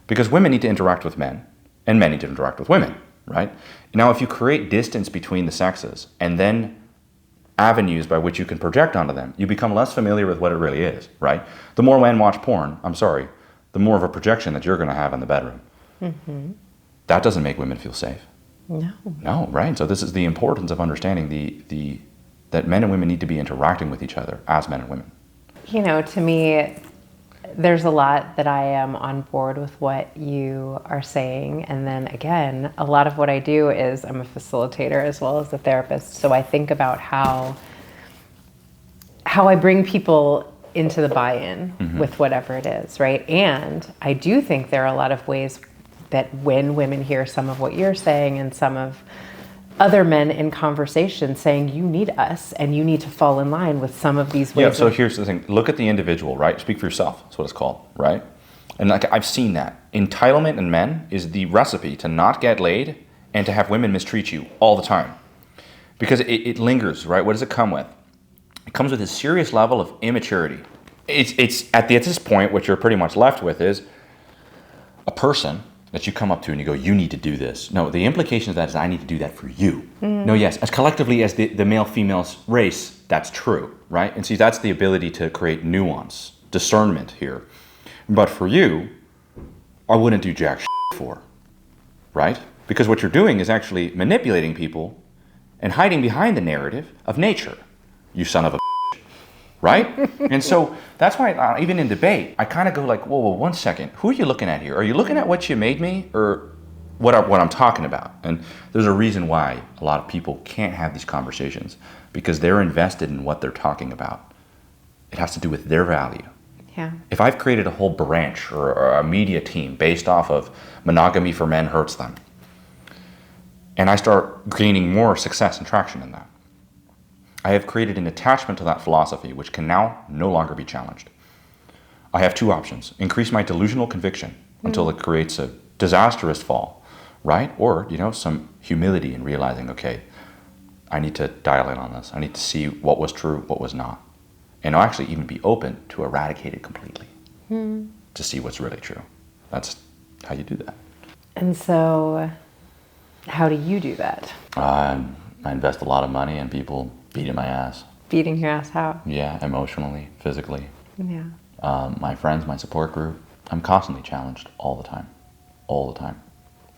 because women need to interact with men and men need to interact with women, right? Now, if you create distance between the sexes and then avenues by which you can project onto them, you become less familiar with what it really is, right? The more men watch porn, the more of a projection that you're going to have in the bedroom. Mm-hmm. That doesn't make women feel safe. No, right? So this is the importance of understanding that men and women need to be interacting with each other as men and women. You know, to me, there's a lot that I am on board with what you are saying. And then again, a lot of what I do is I'm a facilitator as well as a therapist. So I think about how I bring people into the buy-in with whatever it is, right? And I do think there are a lot of ways that when women hear some of what you're saying and some of other men in conversation saying, you need us and you need to fall in line with some of these ways. Yeah, so here's the thing. Look at the individual, right? Speak for yourself. That's what it's called, right? And like I've seen that. Entitlement in men is the recipe to not get laid and to have women mistreat you all the time. Because it lingers, right? What does it come with? It comes with a serious level of immaturity. It's at this point, what you're pretty much left with is a person that you come up to and you go, you need to do this. No, the implication of that is I need to do that for you. No, yes, as collectively as the male-female race, that's true, right? And see, that's the ability to create nuance, discernment here. But for you, I wouldn't do jack shit for, right? Because what you're doing is actually manipulating people and hiding behind the narrative of nature, you son of a right? And so that's why even in debate, I kind of go like, whoa, 1 second. Who are you looking at here? Are you looking at what you made me or what I'm talking about? And there's a reason why a lot of people can't have these conversations, because they're invested in what they're talking about. It has to do with their value. Yeah. If I've created a whole branch or a media team based off of monogamy for men hurts them, and I start gaining more success and traction in that, I have created an attachment to that philosophy which can now no longer be challenged. I have two options: increase my delusional conviction until it creates a disastrous fall, right? Or, some humility in realizing, okay, I need to dial in on this. I need to see what was true, what was not. And I'll actually even be open to eradicate it completely to see what's really true. That's how you do that. And so, how do you do that? I invest a lot of money in people beating my ass. Beating your ass how? Yeah, emotionally, physically. Yeah. My friends, my support group, I'm constantly challenged all the time.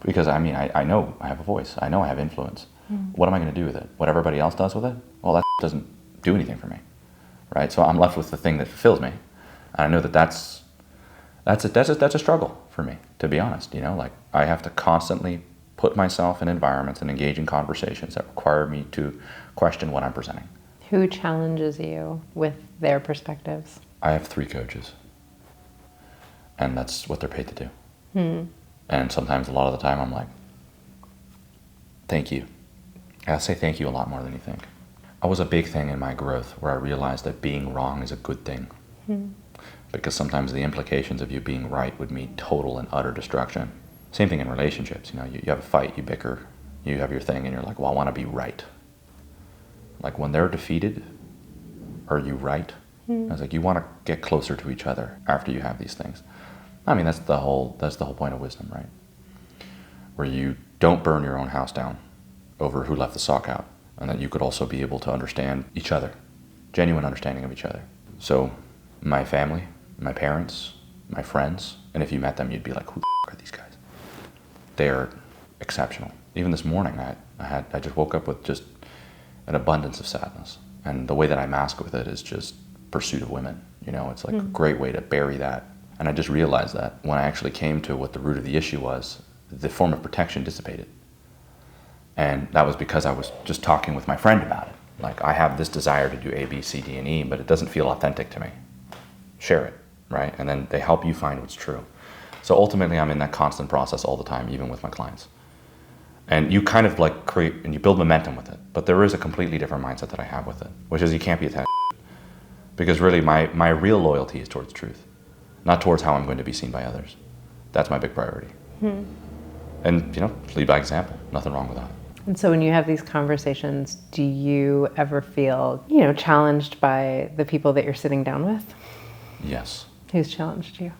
Because I know I have a voice. I know I have influence. What am I going to do with it? What everybody else does with it? Well, that doesn't do anything for me, right? So I'm left with the thing that fulfills me. And I know that's a struggle for me, to be honest. Like, I have to constantly put myself in environments and engage in conversations that require me to question what I'm presenting. Who challenges you with their perspectives? I have 3 coaches, and that's what they're paid to do. And sometimes, a lot of the time, I'm like, thank you. I say thank you a lot more than you think. I was a big thing in my growth where I realized that being wrong is a good thing. Because sometimes the implications of you being right would mean total and utter destruction. Same thing in relationships. You have a fight, you bicker, you have your thing, and you're like, well, I want to be right. Like, when they're defeated, are you right? I was like, you want to get closer to each other after you have these things. That's the whole point of wisdom, right? Where you don't burn your own house down over who left the sock out, and that you could also be able to understand each other, genuine understanding of each other. So my family, my parents, my friends, and if you met them, you'd be like, who the f are these guys? They are exceptional. Even this morning, I just woke up with just an abundance of sadness. And the way that I mask with it is just pursuit of women. It's like a great way to bury that. And I just realized that when I actually came to what the root of the issue was, the form of protection dissipated. And that was because I was just talking with my friend about it. Like, I have this desire to do A, B, C, D, and E, but it doesn't feel authentic to me. Share it, right? And then they help you find what's true. So ultimately, I'm in that constant process all the time, even with my clients. And you kind of like create and you build momentum with it. But there is a completely different mindset that I have with it, which is you can't be attached. Because really, my real loyalty is towards truth, not towards how I'm going to be seen by others. That's my big priority. And, lead by example. Nothing wrong with that. And so when you have these conversations, do you ever feel, challenged by the people that you're sitting down with? Yes. Who's challenged you?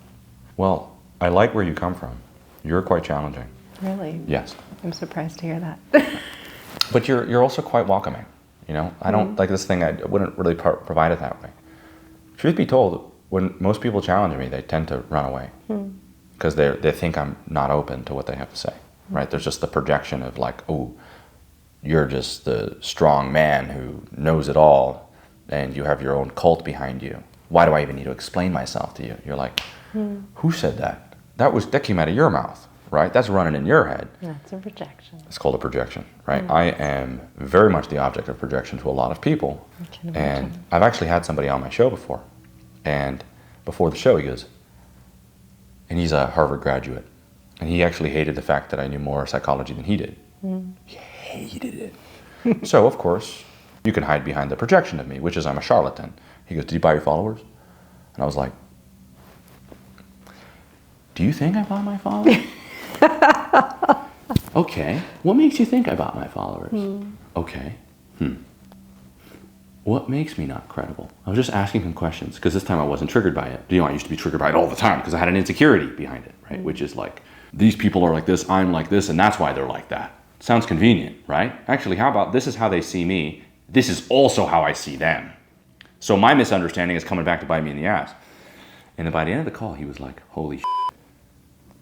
Well, I like where you come from. You're quite challenging. Really? Yes. I'm surprised to hear that. But you're also quite welcoming. I don't like this thing. I wouldn't really provide it that way. Truth be told, when most people challenge me, they tend to run away because they think I'm not open to what they have to say. Right? There's just the projection of like, oh, you're just the strong man who knows it all, and you have your own cult behind you. Why do I even need to explain myself to you? You're like, who said that? That came out of your mouth, right? That's running in your head. That's a projection. It's called a projection, right? I am very much the object of projection to a lot of people. And I've actually had somebody on my show before. And before the show, he goes, and he's a Harvard graduate. And he actually hated the fact that I knew more psychology than he did. He hated it. So, of course, you can hide behind the projection of me, which is I'm a charlatan. He goes, did you buy your followers? And I was like, do you think I bought my followers? Okay. What makes you think I bought my followers? Okay. What makes me not credible? I was just asking him questions because this time I wasn't triggered by it. I used to be triggered by it all the time because I had an insecurity behind it, right? Which is like, these people are like this, I'm like this, and that's why they're like that. Sounds convenient, right? Actually, how about this is how they see me, this is also how I see them. So my misunderstanding is coming back to bite me in the ass. And then by the end of the call, he was like, holy shit,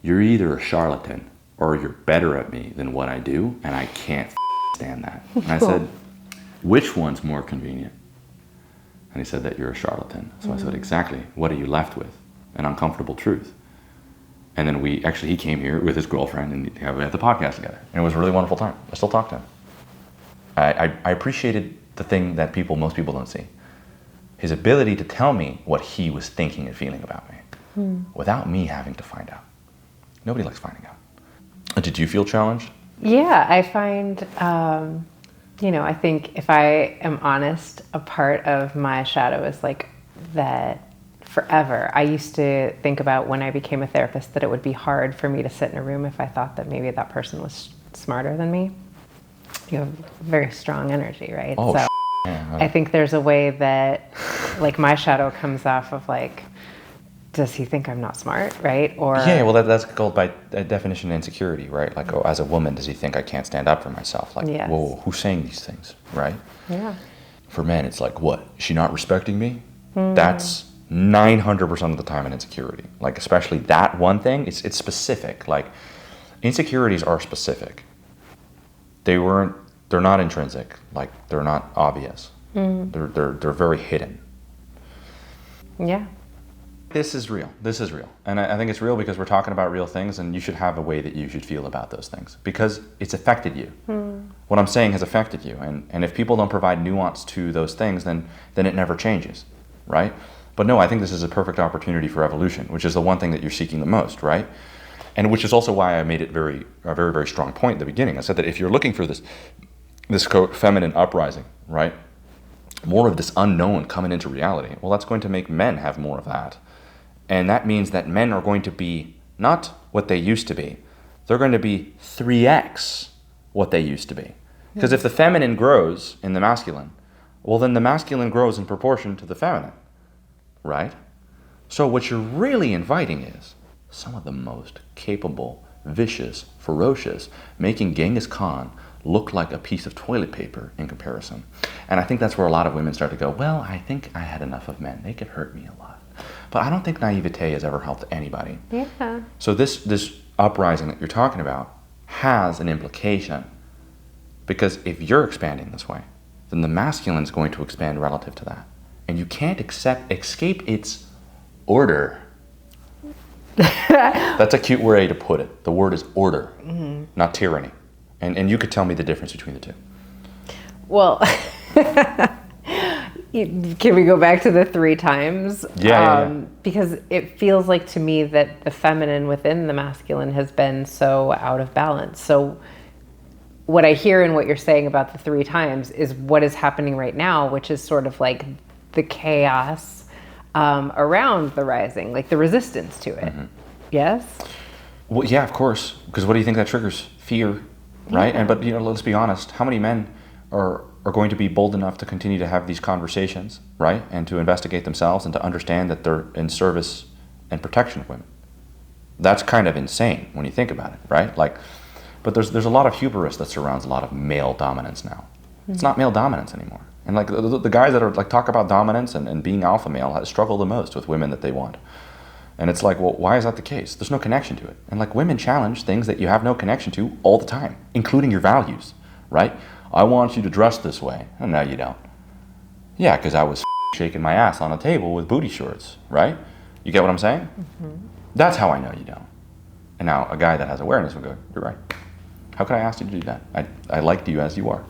you're either a charlatan or you're better at me than what I do, and I can't stand that. And I said, which one's more convenient? And he said that you're a charlatan. So I said, exactly. What are you left with? An uncomfortable truth. And then he came here with his girlfriend, and we had the podcast together. And it was a really wonderful time. I still talk to him. I appreciated the thing that most people don't see. His ability to tell me what he was thinking and feeling about me without me having to find out. Nobody likes finding out. Did you feel challenged? Yeah, I find, I think if I am honest, a part of my shadow is like that forever. I used to think about when I became a therapist that it would be hard for me to sit in a room if I thought that maybe that person was smarter than me. You have very strong energy, right? Oh, so yeah. I think there's a way that like my shadow comes off of like, does he think I'm not smart, right? Or yeah, well, that's called by definition insecurity, right? Like, oh, as a woman, does he think I can't stand up for myself? Like, yes. whoa, who's saying these things, right? Yeah. For men, it's like, what? Is she not respecting me? That's 900% of the time an insecurity. Like, especially that one thing, it's specific. Like, insecurities are specific. They're not intrinsic. Like, they're not obvious. They're very hidden. Yeah. This is real. And I think it's real because we're talking about real things, and you should have a way that you should feel about those things because it's affected you. What I'm saying has affected you. And if people don't provide nuance to those things, then it never changes, right? But no, I think this is a perfect opportunity for evolution, which is the one thing that you're seeking the most, right? And which is also why I made it a very, very strong point at the beginning. I said that if you're looking for this feminine uprising, right? More of this unknown coming into reality, well, that's going to make men have more of that. And that means that men are going to be not what they used to be. They're going to be 3x what they used to be. Because if the feminine grows in the masculine, well, then the masculine grows in proportion to the feminine, right? So what you're really inviting is some of the most capable, vicious, ferocious, making Genghis Khan look like a piece of toilet paper in comparison. And I think that's where a lot of women start to go, well, I think I had enough of men. They could hurt me a lot. But I don't think naivete has ever helped anybody. Yeah. So this uprising that you're talking about has an implication. Because if you're expanding this way, then the masculine is going to expand relative to that. And you can't escape its order. That's a cute way to put it. The word is order, not tyranny. And you could tell me the difference between the two. Well, can we go back to the 3 times? Yeah. Because it feels like to me that the feminine within the masculine has been so out of balance. So what I hear in what you're saying about the 3 times is what is happening right now, which is sort of like the chaos around the rising, like the resistance to it. Yes? Well, yeah, of course. Because what do you think that triggers? Fear, right? Yeah. But let's be honest. How many men are going to be bold enough to continue to have these conversations, right? And to investigate themselves and to understand that they're in service and protection of women. That's kind of insane when you think about it, right? Like, but there's a lot of hubris that surrounds a lot of male dominance now. It's not male dominance anymore. And like the guys that are like talk about dominance and being alpha male struggle the most with women that they want. And it's like, well, why is that the case? There's no connection to it. And like women challenge things that you have no connection to all the time, including your values, right? I want you to dress this way. And no, you don't. Yeah, because I was shaking my ass on a table with booty shorts, right? You get what I'm saying? That's how I know you don't. And now a guy that has awareness would go, you're right. How could I ask you to do that? I liked you as you are.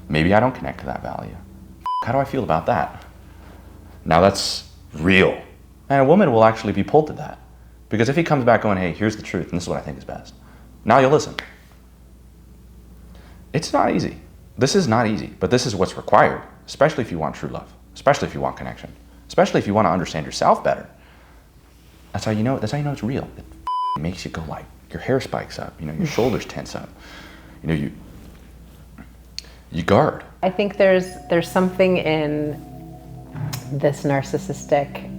Maybe I don't connect to that value. How do I feel about that? Now that's real. And a woman will actually be pulled to that. Because if he comes back going, hey, here's the truth, and this is what I think is best. Now you'll listen. It's not easy. This is not easy, but this is what's required, especially if you want true love, especially if you want connection, especially if you want to understand yourself better. That's how you know it's real. It makes you go like, your hair spikes up, your shoulders tense up, you guard. I think there's something in this narcissistic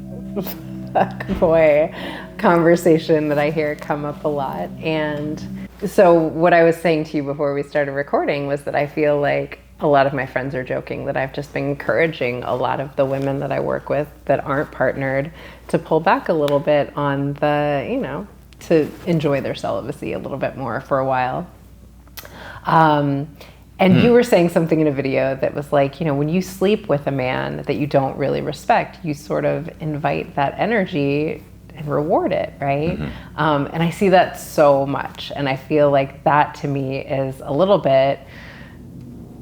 fuckboy conversation that I hear come up a lot. And so what I was saying to you before we started recording was that I feel like a lot of my friends are joking that I've just been encouraging a lot of the women that I work with that aren't partnered to pull back a little bit on the, to enjoy their celibacy a little bit more for a while. And you were saying something in a video that was like, when you sleep with a man that you don't really respect, you sort of invite that energy and reward it, right? And I see that so much. And I feel like that to me is a little bit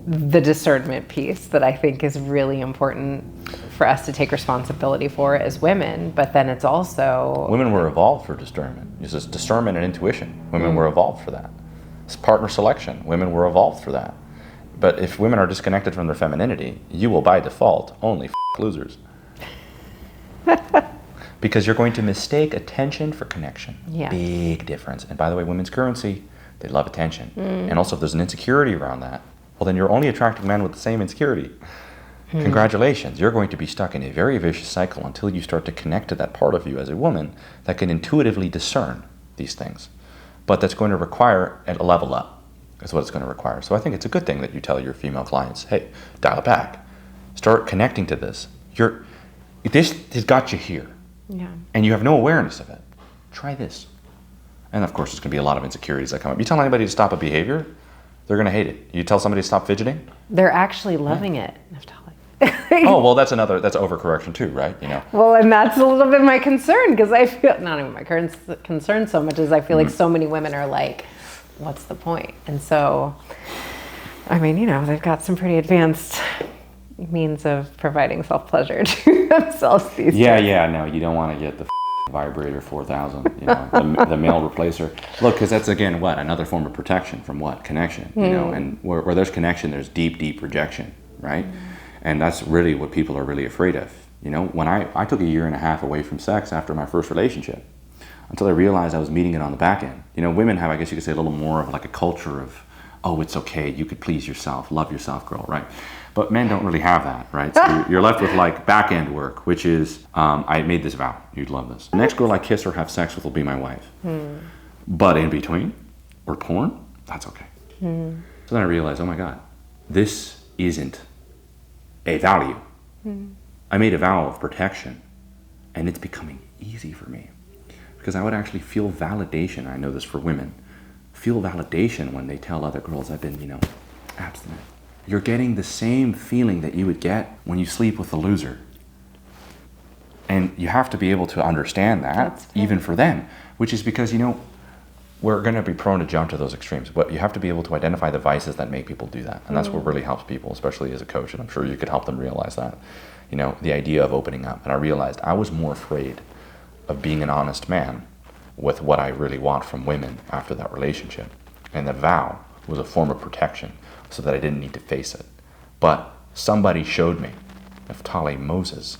the discernment piece that I think is really important for us to take responsibility for as women. But then it's also... Women were evolved for discernment. It's just discernment and intuition. Women were evolved for that. It's partner selection. Women were evolved for that. But if women are disconnected from their femininity, you will by default only losers. Because you're going to mistake attention for connection. Yeah. Big difference. And by the way, women's currency, they love attention. And also if there's an insecurity around that, well then you're only attracting men with the same insecurity. Congratulations, you're going to be stuck in a very vicious cycle until you start to connect to that part of you as a woman that can intuitively discern these things. But that's going to require a level up. Is what it's going to require. So I think it's a good thing that you tell your female clients, hey, dial it back. Start connecting to this. This has got you here. Yeah. And you have no awareness of it. Try this. And of course, there's going to be a lot of insecurities that come up. You tell anybody to stop a behavior, they're going to hate it. You tell somebody to stop fidgeting, they're actually loving it, Naftali. oh, well, that's overcorrection too, right? Well, and that's a little bit my concern, because I feel, not even my concern so much as I feel like so many women are like, what's the point? And so, I mean, they've got some pretty advanced means of providing self-pleasure to themselves these days. Yeah, no, you don't want to get the vibrator 4000, the male replacer. Look, because that's, again, what? Another form of protection from what? Connection, and where there's connection, there's deep, deep rejection, right? And that's really what people are really afraid of. When I took a year and a half away from sex after my first relationship, until I realized I was meeting it on the back end. Women have, I guess you could say, a little more of like a culture of, oh, it's okay, you could please yourself, love yourself, girl, right? But men don't really have that, right? So you're left with like back end work, which is, I made this vow, you'd love this. The next girl I kiss or have sex with will be my wife. But in between, or porn, that's okay. So then I realized, oh my God, this isn't a value. I made a vow of protection, and it's becoming easy for me. Because I would actually feel validation, I know this for women, feel validation when they tell other girls I've been, abstinent. You're getting the same feeling that you would get when you sleep with a loser. And you have to be able to understand that, even for them, which is because, we're going to be prone to jump to those extremes, but you have to be able to identify the vices that make people do that. And that's what really helps people, especially as a coach, and I'm sure you could help them realize that. The idea of opening up. And I realized I was more afraid of being an honest man with what I really want from women after that relationship. And the vow was a form of protection so that I didn't need to face it. But somebody showed me, Naftali, Moses,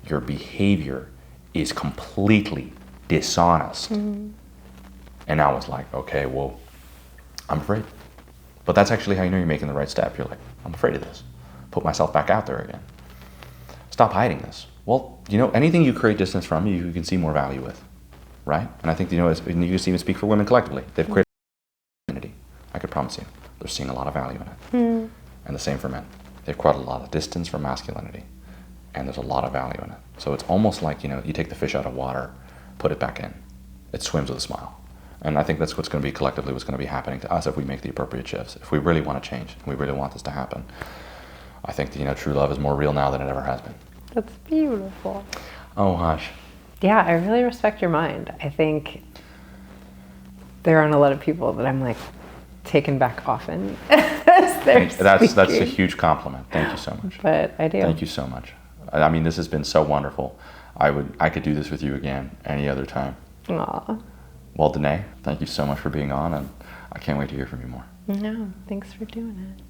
your behavior is completely dishonest. And I was like, okay, well, I'm afraid. But that's actually how you know you're making the right step. You're like, I'm afraid of this. Put myself back out there again. Stop hiding this. Well, anything you create distance from, you can see more value with, right? And I think, and you just even speak for women collectively. They've created a community. I could promise you, they're seeing a lot of value in it. And the same for men. They've created a lot of distance from masculinity, and there's a lot of value in it. So it's almost like, you take the fish out of water, put it back in. It swims with a smile. And I think that's what's going to be collectively what's going to be happening to us if we make the appropriate shifts. If we really want to change, and we really want this to happen, I think true love is more real now than it ever has been. That's beautiful. Oh, hush. Yeah, I really respect your mind. I think there aren't a lot of people that I'm like taken back often as they're That's a huge compliment. Thank you so much. But I do. Thank you so much. I mean, this has been so wonderful. I could do this with you again any other time. Aw. Well, Dené, thank you so much for being on, and I can't wait to hear from you more. No, thanks for doing it.